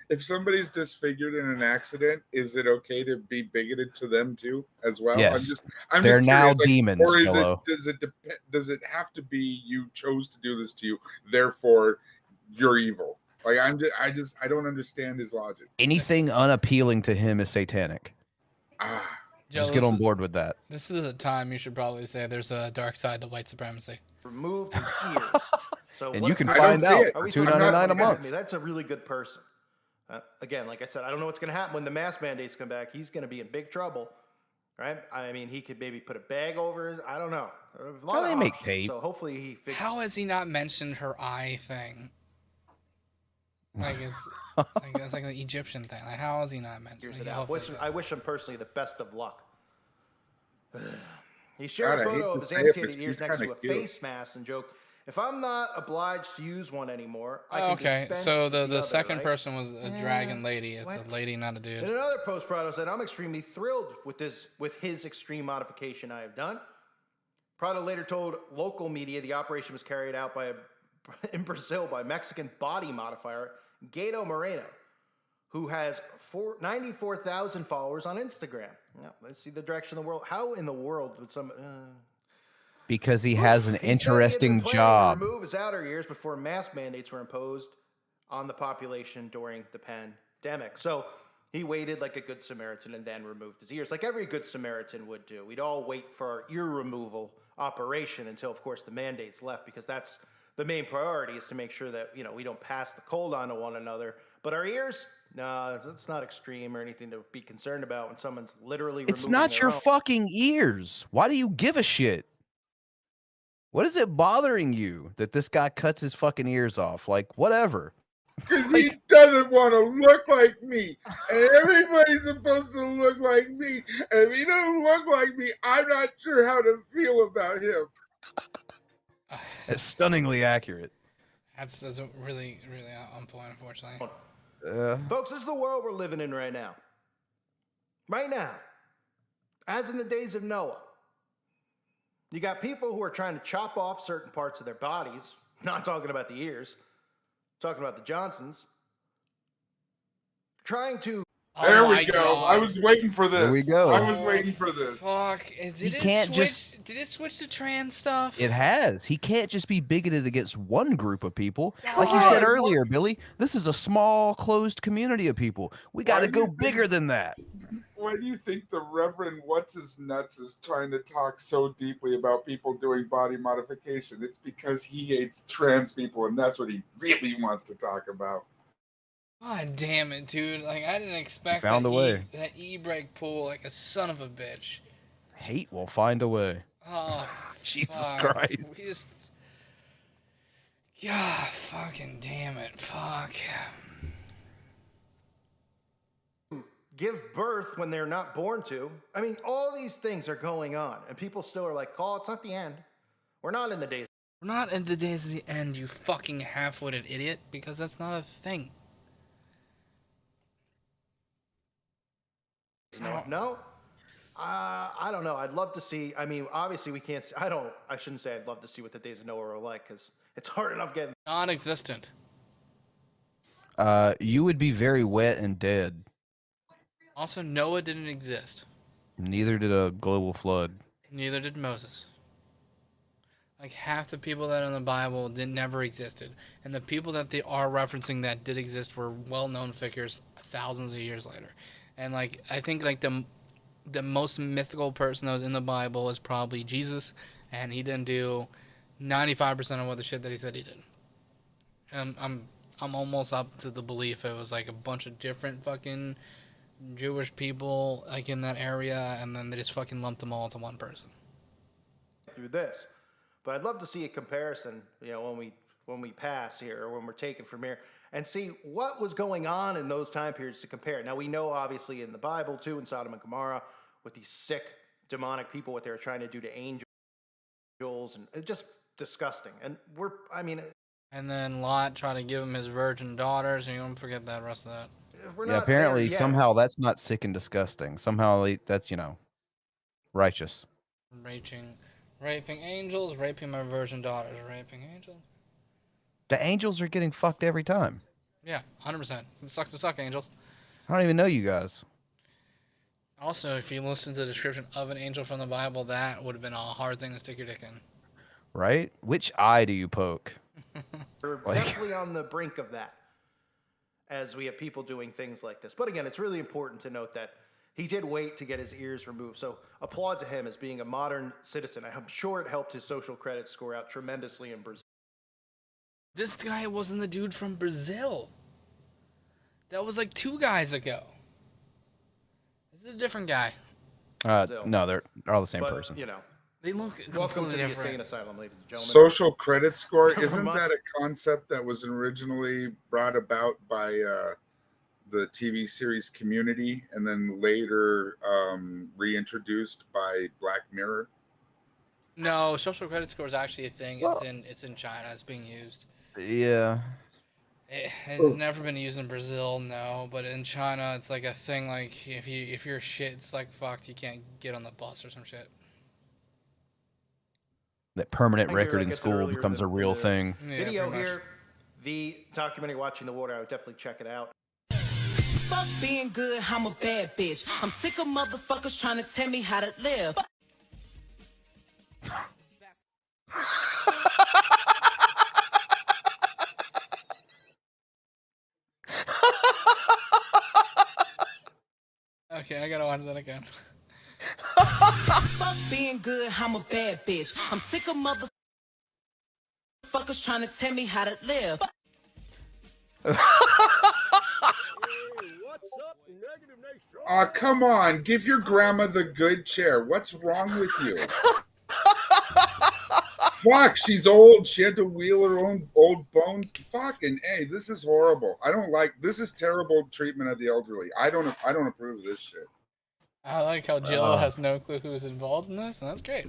if somebody's disfigured in an accident, is it okay to be bigoted to them too as well? Yes. I'm They're just now curious, demons, or is Jello. does it have to be you chose to do this to you, therefore you're evil? Like I don't understand his logic. Anything unappealing to him is satanic. Joe, Just get on board with that. This is a time you should probably say there's a dark side to white supremacy. Removed his ears. So And what- you can I don't find see out it. for Are we supposed to $2.99 a look at month. me? That's a really good person. Again, like I said, I don't know what's going to happen when the mask mandates come back. He's going to be in big trouble, right? I mean, he could maybe put a bag over his. I don't know. A lot They of make options. tape. So hopefully he figures. How has he not mentioned her eye thing? Like it's like the Egyptian thing. Like how has he not mentioned? Figures Like, it out. hopefully I wish him personally the best of luck. He shared God, a I hate photo to of his say it, but amputated ears he's next to kinda a cute. face mask and joked, "If I'm not obliged to use one anymore, I can okay, dispense so the other," second right? person was a dragon lady. It's what? a lady, not a In dude. another post, Prado said, "I'm extremely thrilled with his extreme modification I have done." Prado later told local media the operation was carried out in Brazil by Mexican body modifier Gato Moreno, who has 94,000 followers on Instagram. Yeah, let's see the direction of the world. How in the world would some... Because he has an He said he had been interesting planning job. to remove his outer ears before mask mandates were imposed on the population during the pandemic. So he waited like a good Samaritan and then removed his ears, like every good Samaritan would do. We'd all wait for our ear removal operation until, of course, the mandates left, because that's the main priority, is to make sure that, you know, we don't pass the cold on to one another. But our ears, no, it's not extreme or anything to be concerned about when someone's literally It's removing not their your own. fucking ears. Why do you give a shit? What is it bothering you that this guy cuts his fucking ears off? Like, whatever. Because he doesn't want to look like me. And everybody's supposed to look like me. And if he doesn't look like me, I'm not sure how to feel about him. It's stunningly accurate. That's really on point, unfortunately. Folks, this is the world we're living in right now. Right now. As in the days of Noah. You got people who are trying to chop off certain parts of their bodies. Not talking about the ears. Talking about the Johnsons. Trying to... There Oh we my go. God. I was waiting for this. There we go. I was waiting for this. Fuck. Did it switch to trans stuff? It has. He can't just be bigoted against one group of people. Like you God. said earlier, Billy, this is a small, closed community of people. We got to Why do you go think- bigger than that. Why do you think the Reverend What's-His-Nuts is trying to talk so deeply about people doing body modification? It's because he hates trans people, and that's what he really wants to talk about. God damn it, dude. Like, I didn't expect Found that a way. that e-brake pull like a son of a bitch. Hate will find a way. Oh, Jesus fuck. Christ. We just... Yeah, fucking damn it. Fuck. Give birth when they're not born to. I mean, all these things are going on, and people still are like, "Call, it's not the end. We're not in the days." We're not in the days of the end, you fucking half-witted idiot, because that's not a thing. No. I don't know. I'd love to see. I mean, obviously we can't. I shouldn't say I'd love to see what the days of Noah are like, because it's hard enough getting. Non-existent. You would be very wet and dead. Also, Noah didn't exist. Neither did a global flood. Neither did Moses. Like, half the people that are in the Bible never existed. And the people that they are referencing that did exist were well-known figures thousands of years later. And, like, I think, like, the most mythical person that was in the Bible is probably Jesus. And he didn't do 95% of what the shit that he said he did. I'm almost up to the belief it was, like, a bunch of different fucking Jewish people, like, in that area. And then they just fucking lumped them all into one person. Through this. But I'd love to see a comparison, you know, when we pass here, or when we're taken from here, and see what was going on in those time periods to compare. Now, we know, obviously, in the Bible, too, in Sodom and Gomorrah, with these sick, demonic people, what they were trying to do to angels, and it's just disgusting. And And then Lot tried to give him his virgin daughters, and you don't forget that rest of that. Yeah, apparently, somehow that's not sick and disgusting. Somehow that's, you know, righteous. Raping angels, raping my virgin daughters, raping angels. The angels are getting fucked every time. Yeah, 100%. It sucks to suck, angels. I don't even know you guys. Also, if you listen to the description of an angel from the Bible, that would have been a hard thing to stick your dick in. Right? Which eye do you poke? We're definitely on the brink of that, as we have people doing things like this. But again, it's really important to note that he did wait to get his ears removed. So applaud to him as being a modern citizen. I'm sure it helped his social credit score out tremendously in Brazil. This guy wasn't the dude from Brazil. That was like 2 guys ago. This is a different guy. No, they're all the same person. You know, they look. Welcome to the different. insane asylum, ladies and gentlemen. Social credit score, isn't that a concept that was originally brought about by the TV series Community, and then later reintroduced by Black Mirror? No, social credit score is actually a thing. It's in China. It's being used. Yeah. It's never been used in Brazil, no. But in China, it's like a thing. Like if you're shit, it's like fucked. You can't get on the bus or some shit. That permanent record in school becomes a real thing. Video here, the documentary Watching the Water. I would definitely check it out. Fuck being good, I'm a bad bitch. I'm sick of motherfuckers trying to tell me how to live. Okay, I gotta watch that again. Fuck being good, I'm a bad bitch. I'm sick of motherfuckers trying to tell me how to live. Come on, give your grandma the good chair. What's wrong with you? Fuck, she's old. She had to wheel her own old bones. Fucking A, this is horrible. I don't like this. Is terrible treatment of the elderly. I don't approve of this shit. I like how Jill has no clue who's involved in this, and that's great.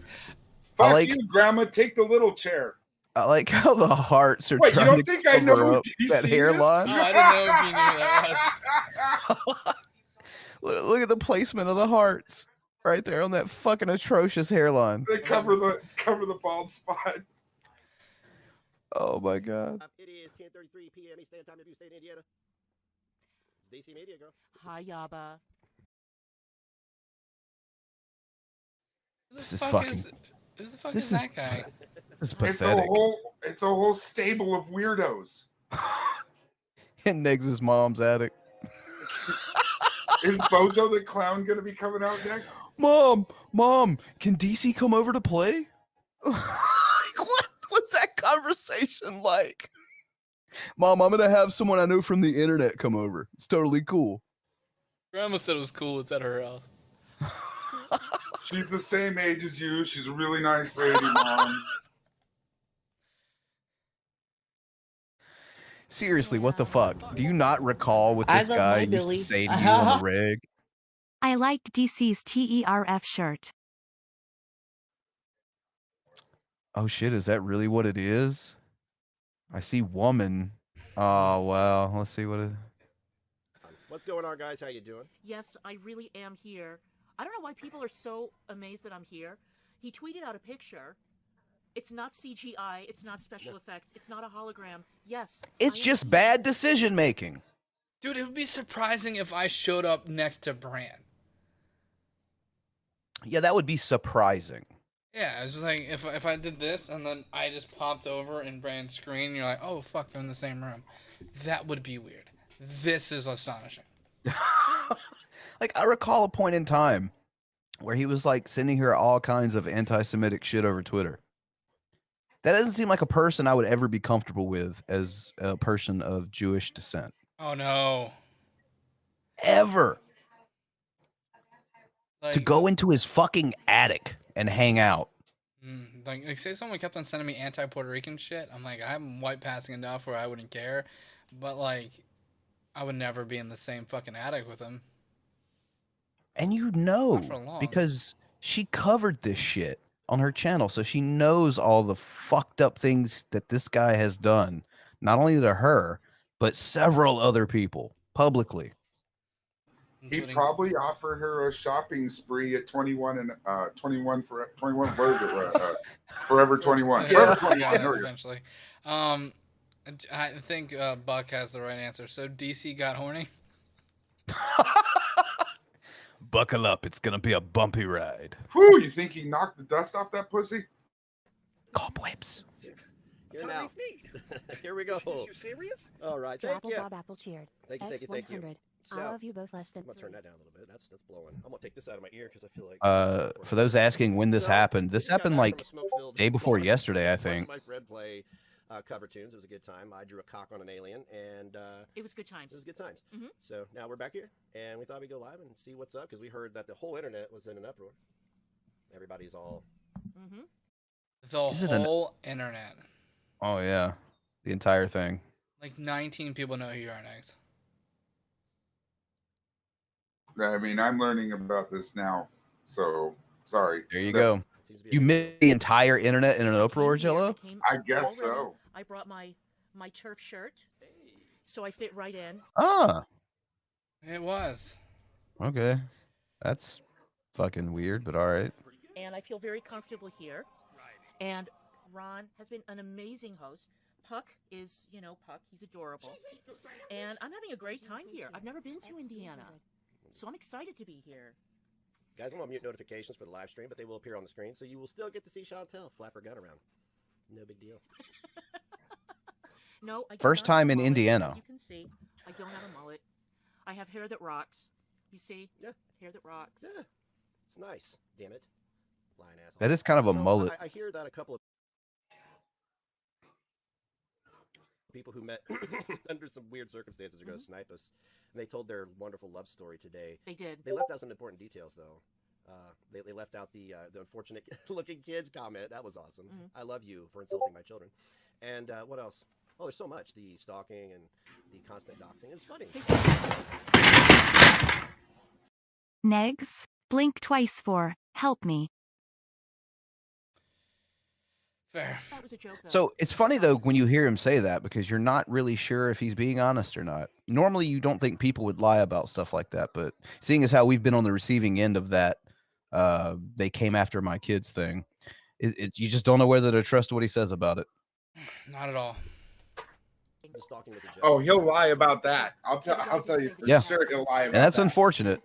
Fuck you, Grandma. Take the little chair. I like how the hearts are Wait, you trying don't to think I know cover who up that DC hairline. is? Oh, I didn't know if you knew that was. Look at the placement of the hearts right there on that fucking atrocious hairline. They cover the bald spot. Oh my god. It is 10:33 p.m. Eastern Time if you stay in Indiana. It's DCMediagirl. Hi, Yaba. This is fucking. Who the fuck This is that guy? This is pathetic. It's a whole stable of weirdos. In Negz's mom's attic. Is Bozo the Clown gonna be coming out next? Mom, can DC come over to play? What's that conversation like? Mom, I'm gonna have someone I know from the internet come over. It's totally cool. Grandma said it was cool. It's at her house. She's the same age as you. She's a really nice lady, Mom. Seriously, what the fuck? Do you not recall what I this love guy my used Billy. to say to you on the reg? I liked DC's TERF shirt. Oh shit, is that really what it is? I see woman. Oh wow, let's see what it. What's going on, guys? How you doing? Yes, I really am here. I don't know why people are so amazed that I'm here. He tweeted out a picture. It's not CGI. It's not special effects. It's not a hologram. Yes. It's just bad decision making. Dude, it would be surprising if I showed up next to Bran. Yeah, that would be surprising. Yeah, it's just like if I did this and then I just popped over in Bran's screen, and you're like, oh fuck, they're in the same room. That would be weird. This is astonishing. Like, I recall a point in time where he was like sending her all kinds of anti-Semitic shit over Twitter. That doesn't seem like a person I would ever be comfortable with as a person of Jewish descent. Oh no. Ever. To Like, go into his fucking attic and hang out. like say someone kept on sending me anti-Puerto Rican shit. I'm like, I'm white passing enough where I wouldn't care, but like, I would never be in the same fucking attic with him. And you Not know, for long. because she covered this shit on her channel, so she knows all the fucked up things that this guy has done, not only to her, but several other people publicly. He probably offered her a shopping spree at 21 and 21 for 21. What is it? Forever 21. Yeah, Forever 21. yeah, There we go. eventually. I think Buck has the right answer. So DC got horny. Buckle up, it's gonna be a bumpy ride. Whew, you think he knocked the dust off that pussy? Cobwebs. Here now. Here we go. You serious? All right, thank Apple you. Bob Apple cheered. Thank you, thank you, thank you. X100. So, I love you both less than. I'm gonna turn that down a little bit. That's blowing. I'm gonna take this out of my ear because I feel like. For those asking when this happened, this happened like day before yesterday, I think. My friend play cover tunes. It was a good time. I drew a cock on an alien, and it was good times. It was good times. So now we're back here, and we thought we'd go live and see what's up because we heard that the whole internet was in an uproar. Everybody's all. The Is it an- whole internet. Oh yeah, the entire thing. Like 19 people know who you are next. I mean, I'm learning about this now, so sorry. There you go. You missed the entire internet in an uproar, Jello? I guess so. I brought my turf shirt, so I fit right in. Ah, It was. okay. That's fucking weird, but all right. And I feel very comfortable here. And Ron has been an amazing host. Puck is, Puck. He's adorable. And I'm having a great time here. I've never been to Indiana, so I'm excited to be here. Guys, I'm gonna mute notifications for the live stream, but they will appear on the screen, so you will still get to see Chantel flap her gun around. No big deal. No, I do First not have time a in mullet. Indiana. As you can see, I don't have a mullet. I have hair that rocks. You see? Yeah. Hair that rocks. Yeah. It's nice. Damn it. Lying asshole. That is kind of a So, mullet. I hear that a couple of people who met under some weird circumstances are going to snipe us. And they told their wonderful love story today. They did. They left out some important details, though. They left out the unfortunate looking kids comment. That was awesome. I love you for insulting my children. And what else? Oh, there's so much. The stalking and the constant doxing. It's funny. Negz, blink twice for help me. Fair. That was a joke, though. So it's funny though when you hear him say that because you're not really sure if he's being honest or not. Normally you don't think people would lie about stuff like that, but seeing as how we've been on the receiving end of that, they came after my kids thing. You just don't know whether to trust what he says about it. Not at all. The stalking was a joke. Oh, he'll lie about that. I'll tell you for Yeah. sure he'll lie about And that's that. unfortunate,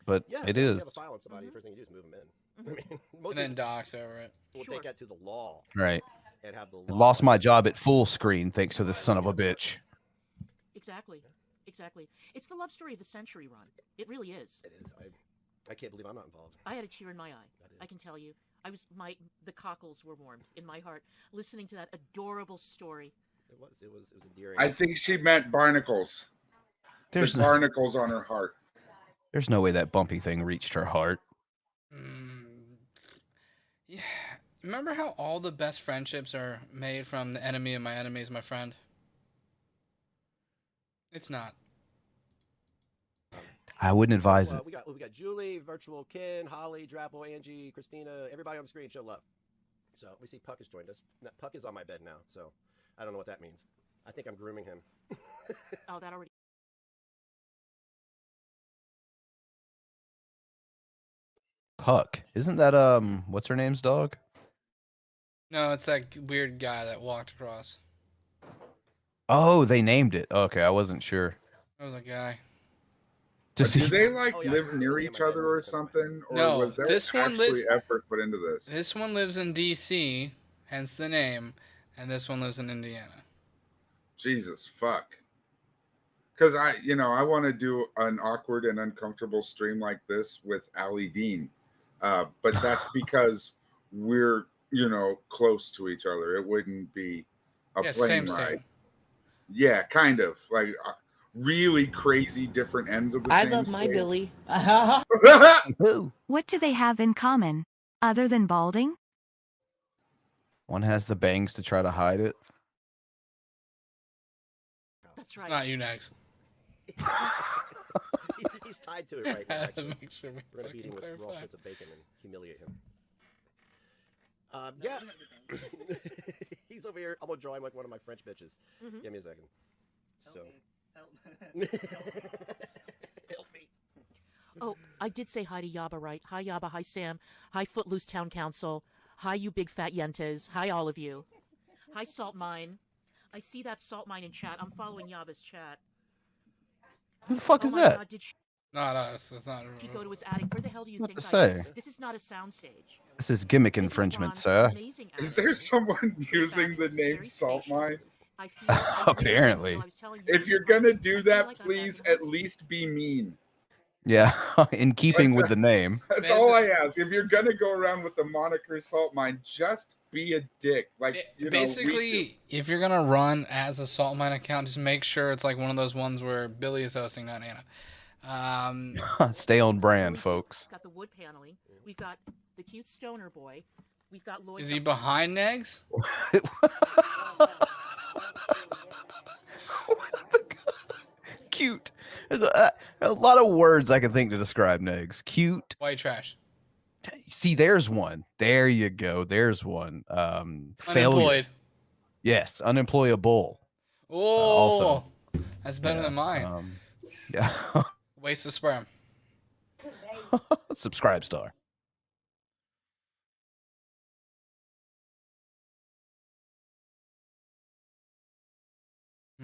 but Yeah, it if you is. have a file on somebody, the first thing you do is move them in. I mean, most And then people docs over it. will take that to the law. Right. And have the I law. lost my job at full screen thanks to this son of a bitch. Exactly. Exactly. It's the love story of the century, Ron. It really is. It is. I can't believe I'm not involved. I had a tear in my eye. I can tell you. The cockles were warmed in my heart listening to that adorable story. It was endearing. I think she meant barnacles. There's There's barnacles on her heart. There's no way that bumpy thing reached her heart. Yeah. Remember how all the best friendships are made from the enemy of my enemy is my friend? It's not. I wouldn't advise it. We got Julie, Virtual Ken, Holly, Drapple, Angie, Christina, everybody on the screen. Show love. So we see Puck has joined us. Puck is on my bed now, so I don't know what that means. I think I'm grooming him. Oh, that already. Puck. Isn't that what's her name's dog? No, it's that weird guy that walked across. Oh, they named it. Okay, I wasn't sure. That was a guy. But do they live near each other or something, or No, was there this one actually lives. effort put into this? This one lives in D.C., hence the name, and this one lives in Indiana. Jesus fuck. Because I want to do an awkward and uncomfortable stream like this with Ali Dean, but that's because we're close to each other. It wouldn't be a plane ride. Yeah, kind of like really crazy different ends of the I same love my state. Billy. What do they have in common, other than balding? One has the bangs to try to hide it. That's right. It's not you, Negz. He's tied to it right now. Actually. Make sure we We're gonna beat him with clarify. raw strips of bacon and humiliate him. Yeah. He's over here. I'm gonna draw him like one of my French bitches. Mhm. Give me a second. So. Help me. Oh, I did say hi to Yaba, right? Hi, Yaba. Hi, Sam. Hi, Footloose Town Council. Hi, you big fat yentes. Hi, all of you. Hi, Salt Mine. I see that Salt Mine in chat. I'm following Yaba's chat. Who the fuck Oh is my that? God, did Not us. That's not. she go to his attic? Where the hell do you What think to I say? am? This is not a soundstage. This is gimmick infringement, sir. Amazing Is there someone using the name Salt Mine? Apparently. If you're gonna do that, please at least be mean. Yeah, in keeping with the name. That's all I ask. If you're gonna go around with the moniker Salt Mine, just be a dick. Like Basically, if you're gonna run as a Salt Mine account, just make sure it's like one of those ones where Billy is hosting, not Anna. Stay on brand, folks. Got the wood paneling. We've got the cute stoner boy. We've got Lloyd. Is he behind Negz? Cute. There's a lot of words I can think to describe Negz. Cute. White trash. See, there's one. There you go. There's one. Failure. Unemployed. Yes, unemployable. Oh, also, that's better than mine. Yeah. Waste of sperm. Subscribe star.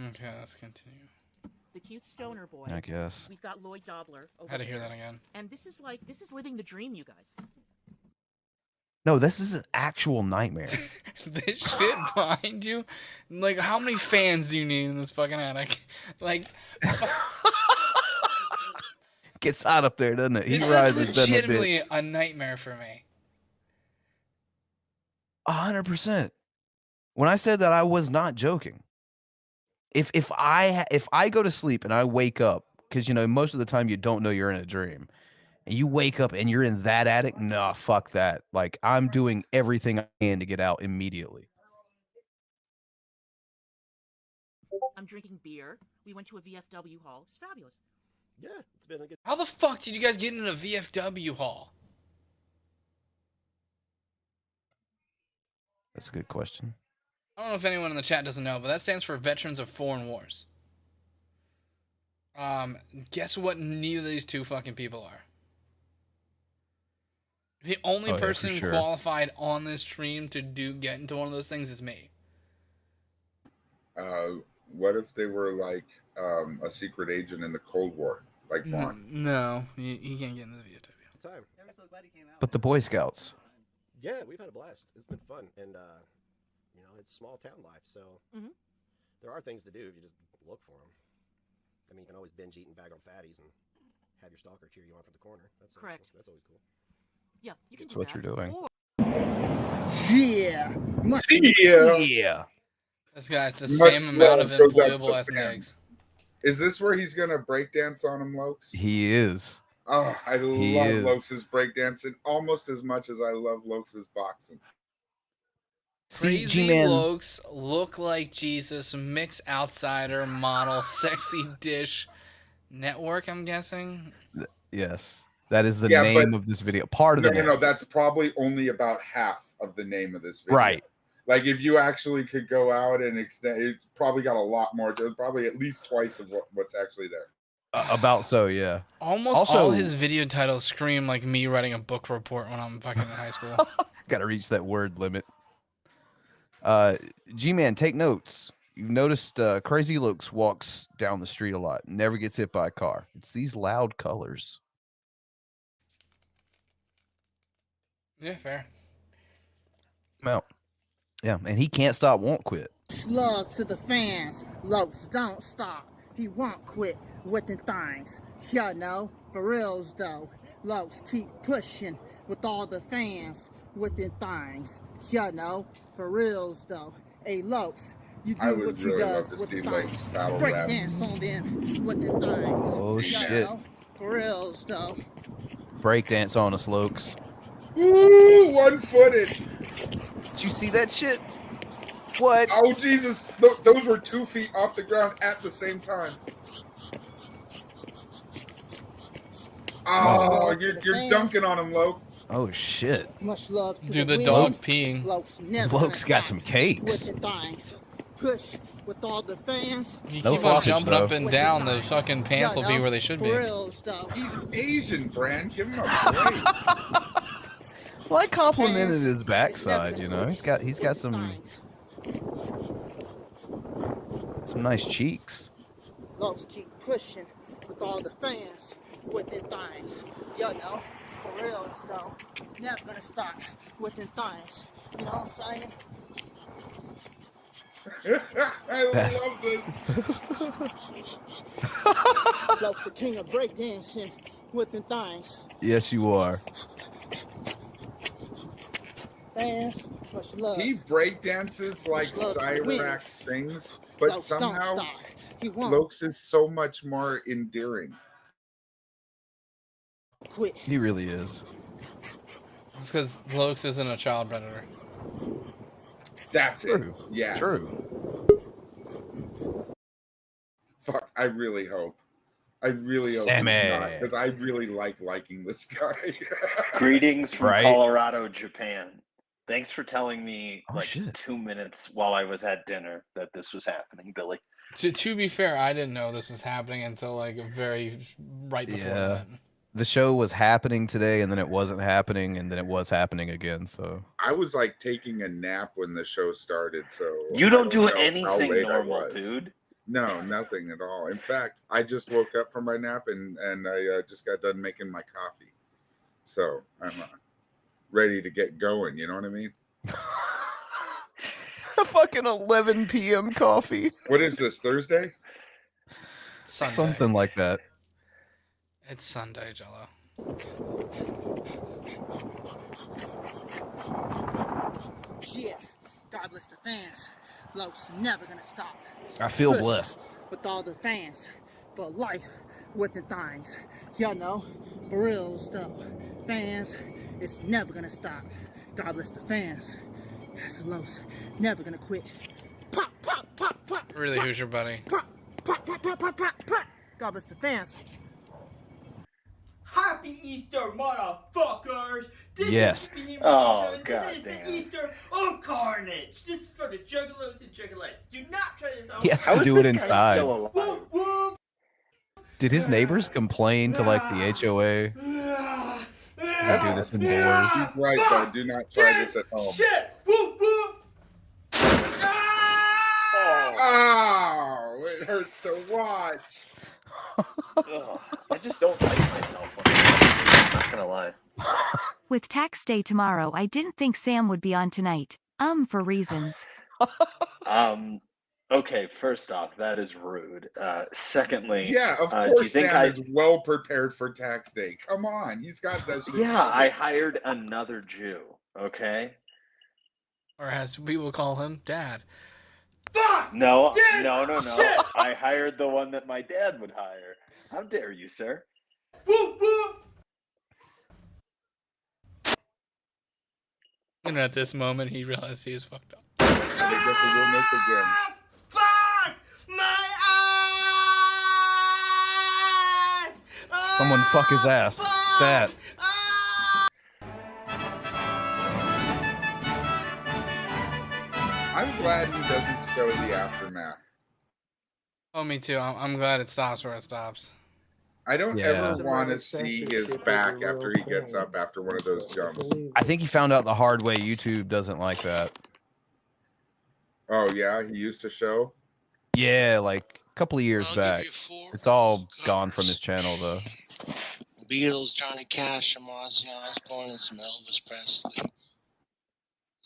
Okay, let's continue. The cute stoner boy. I guess. We've got Lloyd Dobler. Over Had to hear there. that again. And this is living the dream, you guys. No, this is an actual nightmare. This shit behind you? Like, how many fans do you need in this fucking attic? Like, Gets hot up there, doesn't it? He this rises, is doesn't it, legitimately bitch? a nightmare for me. 100%. When I said that, I was not joking. If I go to sleep and I wake up, because most of the time you don't know you're in a dream, and you wake up and you're in that attic, nah, fuck that. Like, I'm doing everything I can to get out immediately. I'm drinking beer. We went to a VFW hall. It's fabulous. Yeah, it's been a good. How the fuck did you guys get in a VFW hall? That's a good question. I don't know if anyone in the chat doesn't know, but that stands for Veterans of Foreign Wars. Guess what neither of these two fucking people are? The only Oh, yeah, for person sure. qualified on this stream to get into one of those things is me. What if they were like a secret agent in the Cold War, like Vaughn? No, he can't get into the VFW. Time. But the Boy Scouts. Yeah, we've had a blast. It's been fun, and it's small town life, so there are things to do if you just look for them. I mean, you can always binge eat and bag on fatties and have your stalker cheer you on from the corner. That's Correct. That's always cool. Yeah, you can That's do what that. you're doing. Or Yeah. This guy's the Much same amount of love goes out employable to as fans. Negz. Is this where he's gonna breakdance on him, Lokes? He is. Oh, I He love is. Lokes' breakdancing almost as much as I love Lokes' boxing. See, Crazy G-Man, Lokes look like Jesus, mix outsider model, sexy dish network. I'm guessing. yes, that is the Yeah, name but- of this video. Part of No, the no, name. no. That's probably only about half of the name of this video. Right. Like if you actually could go out and extend, it's probably got a lot more. There's probably at least twice of what's actually there. About so, yeah. Almost Also- all his video titles scream like me writing a book report when I'm fucking in high school. Got to reach that word limit. G-Man, take notes. You've noticed Crazy Lokes walks down the street a lot, never gets hit by a car. It's these loud colors. Yeah, fair. Well, yeah, and he can't stop, won't quit. Love to the fans, Lokes don't stop. He won't quit with the things. You know, for reals though. Lokes keep pushing with all the fans with the things. You know, for reals though. Hey Lokes, you I do would what you really love does to with see the Lokes things. battle Break rap. dance on them with the things. Oh, You shit. know, for reals though. Breakdance on us, Lokes. Ooh, one-footed. Did you see that shit? What? Oh, Jesus. Those were 2 feet off the ground at the same time. Oh, you're dunking on him, Loke. Oh, shit. Much love to Dude, the the dog women. peeing. Lokes never Lokes got stop some cakes. with the things. Push with all the fans. You No keep on floppage, jumping though. up and down, the fucking pants will be where they should be. For reals, though. He's Asian, Bran. Give him a break. Well, I complimented his backside, you know. He's got some nice cheeks. Lokes keep pushing with all the fans with the things. You know, for reals, though. Never gonna stop with the things. You know what I'm saying? I love this. Lokes the king of breakdancing with the things. Yes, you are. Fans, much love. He breakdances like Love to win. Cyrax sings, but Lokes don't somehow stop. He won't Lokes is so much more endearing. quit. He really is. It's because Lokes isn't a child predator. That's True. it. Yes. True. Fuck, I really hope. I really hope Sammy. because I really liking this guy. Greetings from Right. Colorado, Japan. Thanks for telling me Oh, shit. 2 minutes while I was at dinner that this was happening, Billy. To be fair, I didn't know this was happening until like right before Yeah. that. The show was happening today, and then it wasn't happening, and then it was happening again. So I was like taking a nap when the show started, so You I don't do know how anything late I normal, was. dude. No, nothing at all. In fact, I just woke up from my nap and I just got done making my coffee, so I'm ready to get going. You know what I mean? a fucking 11 p.m. coffee. What is this, Thursday? Sunday. Something like that. It's Sunday, Jello. Yeah, God bless the fans. Lokes never gonna stop. I feel Push blessed. with all the fans for life with the things. Y'all know, for real stuff. Fans, it's never gonna stop. God bless the fans. That's the Lokes, never gonna quit. Pop, pop, pop, pop. Really, who's your buddy? Pop, pop, pop, pop, pop, pop, pop. God bless the fans. Happy Easter, motherfuckers! This Yes. is Beam Oh, This is goddamn. the Easter of Carnage. This is for the juggalos and juggalettes. Do not try this out. He has How to is do it this guy inside. still alive? Whoop, whoop. Did his neighbors complain to like the HOA? To do this indoors. He's right, though. Do not try this at home. Shit! Whoop, whoop. Oh, it hurts to watch. Ugh, I just don't like myself. I'm not gonna lie. With tax day tomorrow, I didn't think Sam would be on tonight. For reasons. Okay, first off, that is rude. Secondly, Yeah, of do you course think Sam is well prepared for tax day. Come on, he's got that shit. Yeah, I hired another Jew. Okay. Or as people call him, Dad. No, This no. shit! I hired the one that my dad would hire. How dare you, sir? Whoop whoop. And at this moment, he realized he was fucked up. And they get the real Nick again. Fuck my eyes. Someone fuck his ass. Stat. I'm glad he doesn't show the aftermath. Oh, me too. I'm glad it stops where it stops. I don't Yeah. ever want to see his back after he gets up after one of those jumps. I think he found out the hard way. YouTube doesn't like that. Oh yeah, he used to show. Yeah, like a couple of years back. It's all gone from his channel though. Beatles, Johnny Cash, and Ozzy Osbourne, and some Elvis Presley.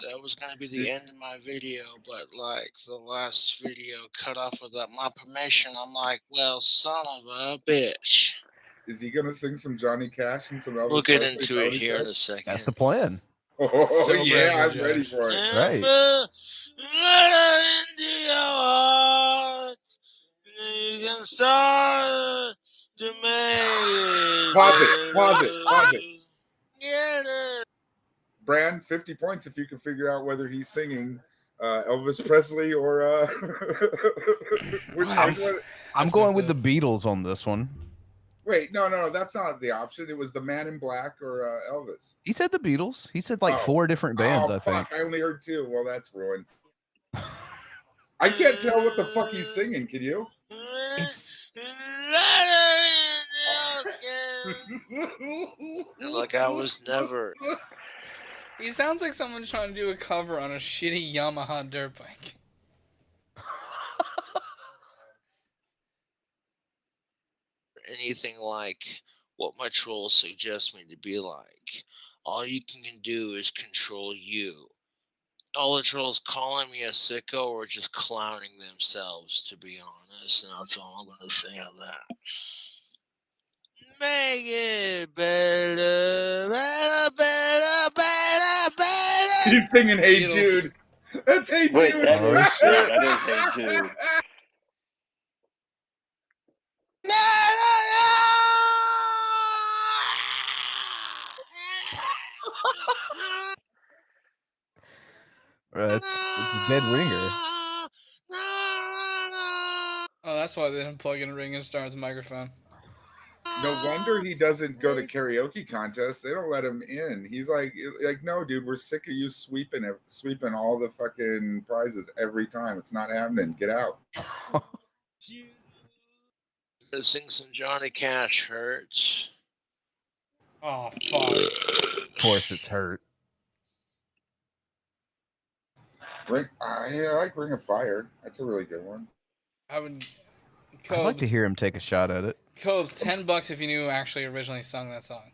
That was going to be the end of my video, but like the last video cut off without my permission. I'm like, well, son of a bitch. Is he gonna sing some Johnny Cash and some Elvis? We'll get Presley into it Tony here in Cash? a second. That's the plan. Oh So yeah, I'm pressure, ready Josh. for it. Right. Let it into your heart. You can start to make Pause it. Pause it. Pause it. Get it. Bran, 50 points if you can figure out whether he's singing Elvis Presley or which one? I'm going with the Beatles on this one. Wait, no, that's not the option. It was the Man in Black or Elvis. He said the Beatles. He said like Oh. 4 different bands, I think. Fuck, I only heard 2. Well, that's ruined. I can't tell what the fuck he's singing. Can you? Like I was never. He sounds like someone trying to do a cover on a shitty Yamaha dirt bike. Anything like what my trolls suggest me to be like. All you can do is control you. All the trolls calling me a sicko or just clowning themselves, to be honest, and that's all I'm gonna say on that. Make it better, better, better, better, better. He's singing Hey Beatles. Jude. That's Hey Wait, Jude. that is shit. That is Hey Jude. It's a dead ringer. Oh, that's why they didn't plug in Ring and Star's microphone. No wonder he doesn't go to karaoke contests. They don't let him in. He's like, no, dude, we're sick of you sweeping all the fucking prizes every time. It's not happening. Get out. Sing some Johnny Cash hurts. Oh, fuck. Of course it's hurt. I like Ring of Fire. That's a really good one. I would. I'd like to Cobes, hear him take a shot at it. Cobes, $10 if you knew who actually originally sung that song.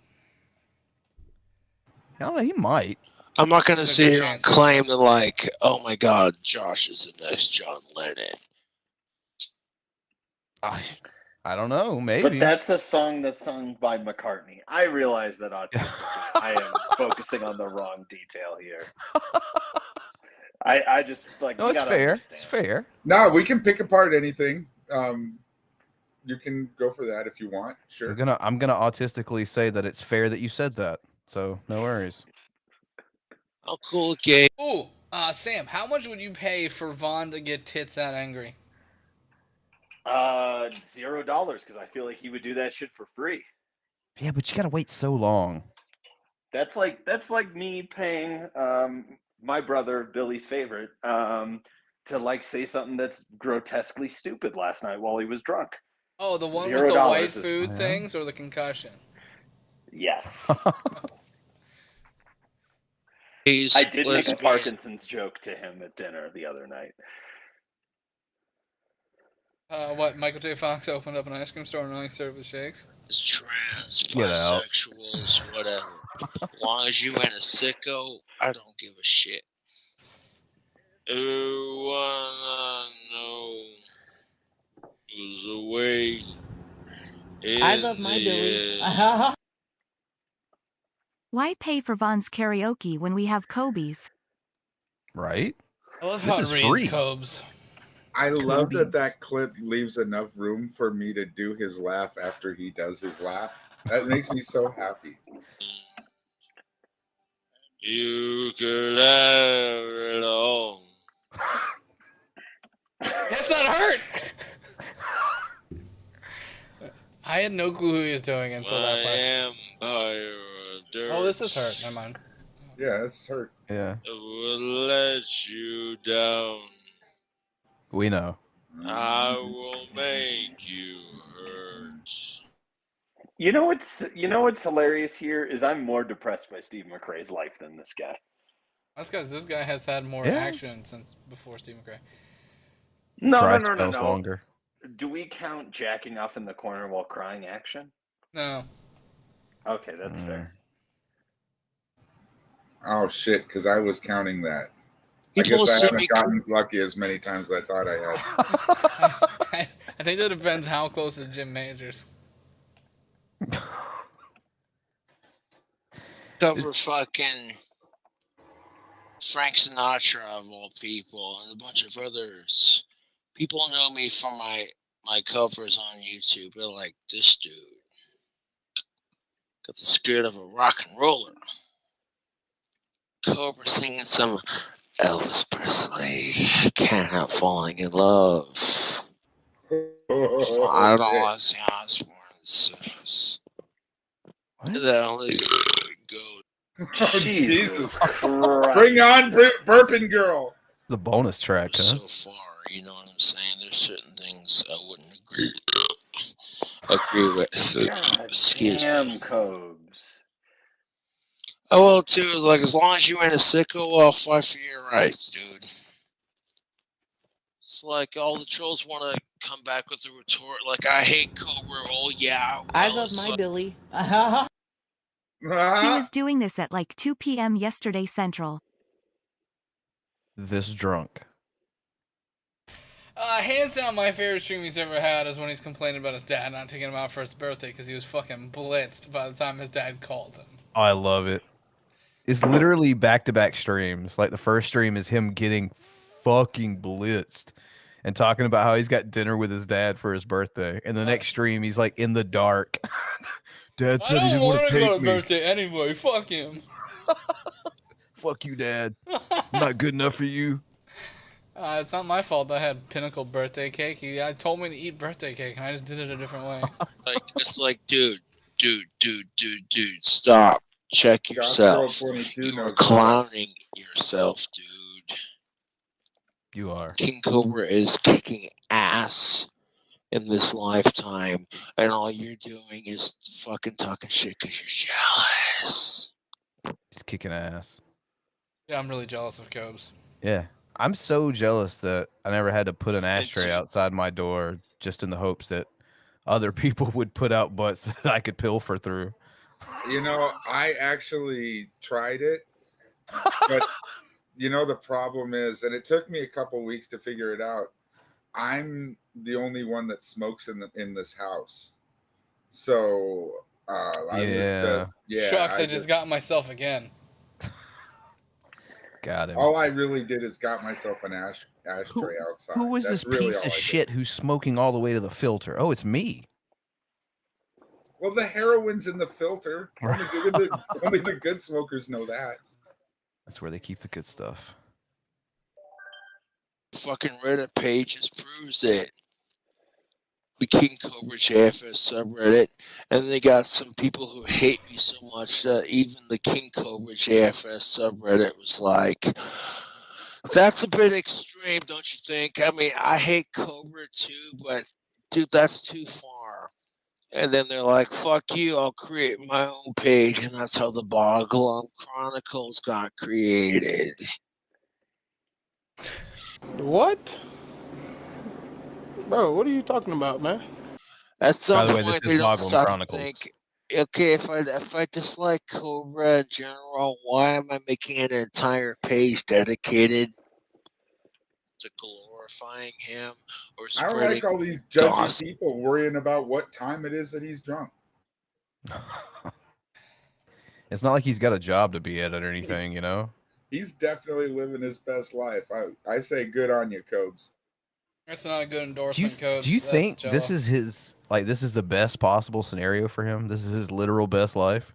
I don't know, he might. I'm not gonna There's a sit good here and chance. claim that like, oh my god, Josh is the next John Lennon. I don't know, maybe. But that's a song that's sung by McCartney. I realize that autistically, I am focusing on the wrong detail here. I just like. No, you it's gotta fair. understand. It's fair. No, we can pick apart anything. You can go for that if you want. Sure. I'm gonna autistically say that it's fair that you said that. So no worries. Oh, cool, gay. Ooh, Sam, how much would you pay for Vaughn to get tits that angry? $0 because I feel like he would do that shit for free. Yeah, but you gotta wait so long. That's like me paying my brother Billy's favorite to like say something that's grotesquely stupid last night while he was drunk. Oh, the one with the $0 white is- food things or the concussion? Yes. He's I did make a lesbian. Parkinson's joke to him at dinner the other night. What, Michael J. Fox opened up an ice cream store and only served with shakes? Trans, Get out. bisexuals, whatever. As long as you ain't a sicko, I don't give a shit. Wanna know is the way. I love my Billy. Why pay for Vaughn's karaoke when we have Kobe's? Right? I love This how it is reads free. Cobes. I love that Kobe's. that clip leaves enough room for me to do his laugh after he does his laugh. That makes me so happy. You could have it all. That's not hurt. I had no clue who he was doing until that part. Oh, this is hurt. Never mind. Yeah, this is hurt. Yeah, It will let you down. we know. I will make you hurt. You know what's hilarious here is I'm more depressed by Steve McRae's life than this guy. That's because this guy has had more Yeah. action since before Steve McRae. Dry No. spells longer. Do we count jacking off in the corner while crying action? No. Okay, that's fair. Oh shit, because I was counting that. You I guess don't I see haven't me gotten lucky as many times as I thought I had. I think that depends how close is Jim Majors. Cover fucking Frank Sinatra of all people and a bunch of others. People know me from my covers on YouTube. They're like, this dude got the spirit of a rock and roller. Cobra singing some Elvis Presley, Can't Help Falling in Love. I don't know, Ozzy Osbourne. That only goes. Oh, Jesus Christ. Bring on Burping Girl. The bonus track, huh? So far, you know what I'm saying? There's certain things I wouldn't agree with. Excuse me. Cobes. Oh, well, too, like, as long as you ain't a sicko, I'll fight for your rights, dude. It's like all the trolls want to come back with a retort, like, I hate Cobra, oh, yeah. I well, love it's my like- Billy. He was doing this at like 2 p.m. yesterday Central. This drunk. Hands down, my favorite stream he's ever had is when he's complaining about his dad not taking him out for his birthday because he was fucking blitzed by the time his dad called him. I love it. It's literally back-to-back streams. Like the first stream is him getting fucking blitzed and talking about how he's got dinner with his dad for his birthday. And the next stream, he's like in the dark. Dad said he I didn't don't want want to to go take to me. birthday anyway. Fuck him. Fuck you, Dad. I'm not good enough for you. It's not my fault I had Pinnacle birthday cake. He told me to eat birthday cake, and I just did it a different way. It's like, dude, stop. Check yourself. You are clowning yourself, dude. You are. King Cobra is kicking ass in this lifetime, and all you're doing is fucking talking shit because you're jealous. He's kicking ass. Yeah, I'm really jealous of Cobes. Yeah. I'm so jealous that I never had to put an ashtray outside my door just in the hopes that other people would put out butts that I could pilfer through. You know, I actually tried it, but you know, the problem is, and it took me a couple weeks to figure it out. I'm the only one that smokes in this house. So, Shucks, I just got myself again. Got him. All I really did is got myself an ashtray outside. Who was That's this really piece all of I did. shit who's smoking all the way to the filter? Oh, it's me. Well, the heroin's in the filter. Only the good smokers know that. That's where they keep the good stuff. Fucking Reddit pages proves it. The King Cobra JFS subreddit, and they got some people who hate me so much that even the King Cobra JFS subreddit was like, that's a bit extreme, don't you think? I mean, I hate Cobra too, but dude, that's too far. And then they're like, fuck you, I'll create my own page, and that's how the Boglum Chronicles got created. What? Bro, what are you talking about, man? At some By the way, point, this they is don't Boglum stop Chronicles. to think, okay, if I dislike Cobra in general, why am I making an entire page dedicated to glorifying him or I don't spreading like all these judgy gossip? people worrying about what time it is that he's drunk. It's not like he's got a job to be at or anything, you know? He's definitely living his best life. I say good on you, Cobes. That's not a good Do you, endorsement, Coach. do you That's think Jello. this is his this is the best possible scenario for him? This is his literal best life.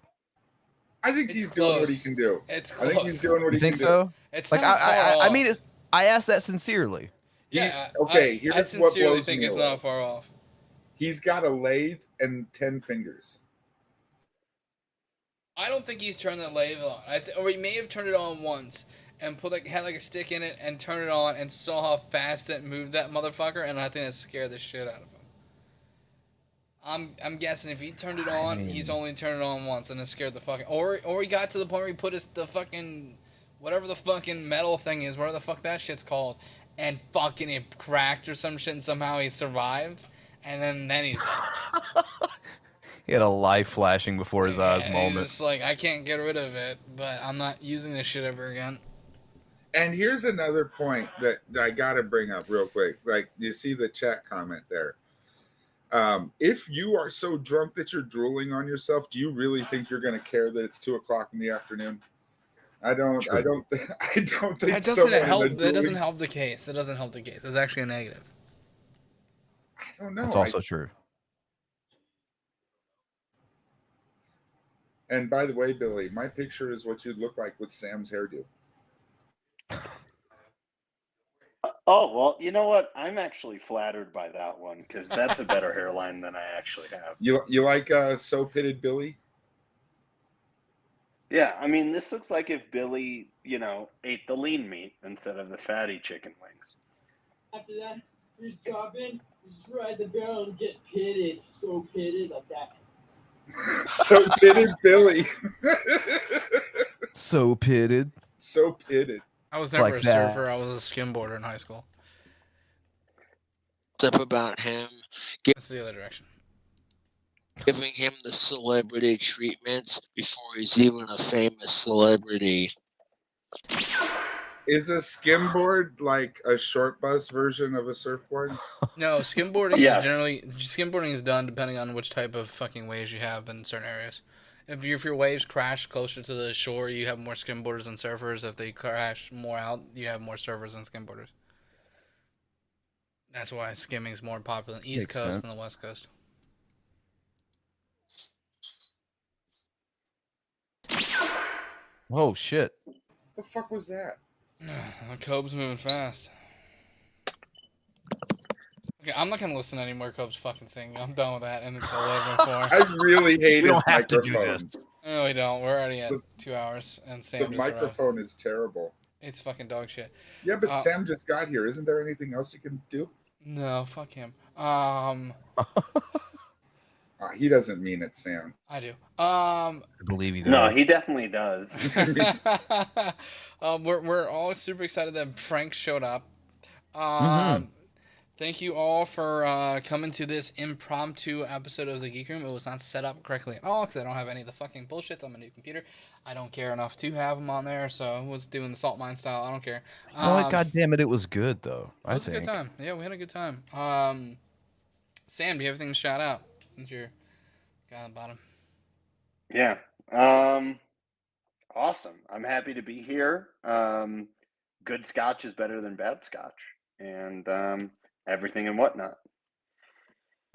I think he's doing what he can do. It's I think he's doing what You he can think so? do. It's Like not far I off. mean, I asked that sincerely. Yeah. Okay, I here's what sincerely blows think me it's away. not far off. He's got a lathe and 10 fingers. I don't think he's turned that lathe on. Or he may have turned it on once and had a stick in it and turned it on and saw how fast it moved that motherfucker, and I think that scared the shit out of him. I'm guessing if he turned it on, he's only turned it on once and it scared the fucking. Or he got to the point where he put the fucking whatever the fucking metal thing is, whatever the fuck that shit's called, and fucking it cracked or some shit, and somehow he survived, and then he's done. He had a light flashing before his eyes And moment. he's just like, I can't get rid of it, but I'm not using this shit ever again. And here's another point that I got to bring up real quick. Like, you see the chat comment there. If you are so drunk that you're drooling on yourself, do you really think you're going to care that it's 2:00 in the afternoon? I don't think That doesn't help. That doesn't help the case. It doesn't help the case. It's actually a negative. I don't know. That's also true. And by the way, Billy, my picture is what you'd look like with Sam's hairdo. Oh, well, you know what? I'm actually flattered by that one because that's a better hairline than I actually have. You like So Pitted Billy? Yeah, I mean, this looks like if Billy, ate the lean meat instead of the fatty chicken wings. After that, you just drop in, you just ride the barrel and get pitted. So pitted like that. So Pitted Billy. So pitted. So pitted. I was never Like a that. surfer. I was a skimboarder in high school. Up about him That's the other direction. giving him the celebrity treatment before he's even a famous celebrity. Is a skimboard like a short bus version of a surfboard? No, skimboarding Yes. skimboarding is done depending on which type of fucking waves you have in certain areas. If your waves crash closer to the shore, you have more skimboarders than surfers. If they crash more out, you have more surfers than skimboarders. That's why skimming is more popular in the East Makes Coast sense. than the West Coast. Oh shit. The fuck was that? The Cobe's moving fast. Okay, I'm not gonna listen to any more Cobe's fucking singing. I'm done with that, and it's 11:04. I really hate We his don't have to do microphone. this. No, we don't. We're already at 2 hours, and The Sam just arrived. microphone is terrible. It's fucking dog shit. Yeah, but Sam just got here. Isn't there anything else you can do? No, fuck him. He doesn't mean it, Sam. I do. I believe he does. No, he definitely does. We're all super excited that Frank showed up. Thank you all for coming to this impromptu episode of the Geek Room. It was not set up correctly at all because I don't have any of the fucking bullshits on my new computer. I don't care enough to have them on there, so I was doing the Salt Mine style. I don't care. Oh, God damn it! It was good though. It was a good time. Yeah, we had a good time. Sam, do you have anything to shout out since you're guy on the bottom? Yeah. Awesome. I'm happy to be here. Good scotch is better than bad scotch, and everything and whatnot.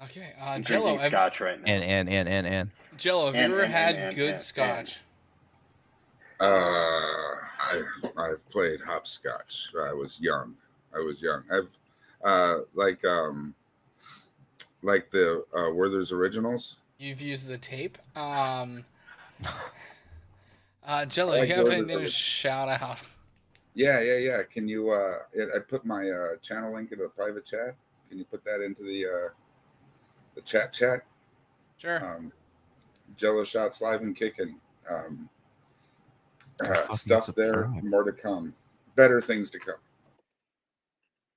Okay. I'm Jello, drinking scotch right now. And. Jello, have you ever had good scotch? I've played hopscotch. I was young. I've like the Werther's Originals. You've used the tape. Jello, like you have Werther's anything to shout out? Yeah. Can you? I put my channel link into the private chat. Can you put that into the chat? Sure. Jello shots live and kicking. Stuff there. More to come. Better things to come.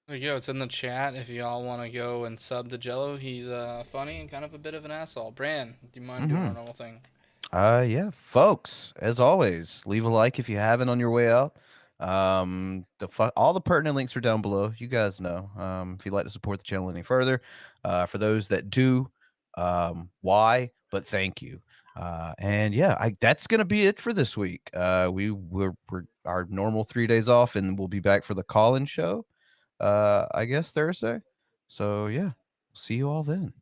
There you go. It's in the chat. If y'all want to go and sub to Jello, he's funny and kind of a bit of an asshole. Bran, do you mind doing our normal thing? Yeah, folks. As always, leave a like if you haven't on your way out. All the pertinent links are down below. You guys know. If you'd like to support the channel any further, for those that do, why? But thank you. And yeah, that's gonna be it for this week. We're our normal 3 days off, and we'll be back for the call-in show. I guess Thursday. So yeah, see you all then.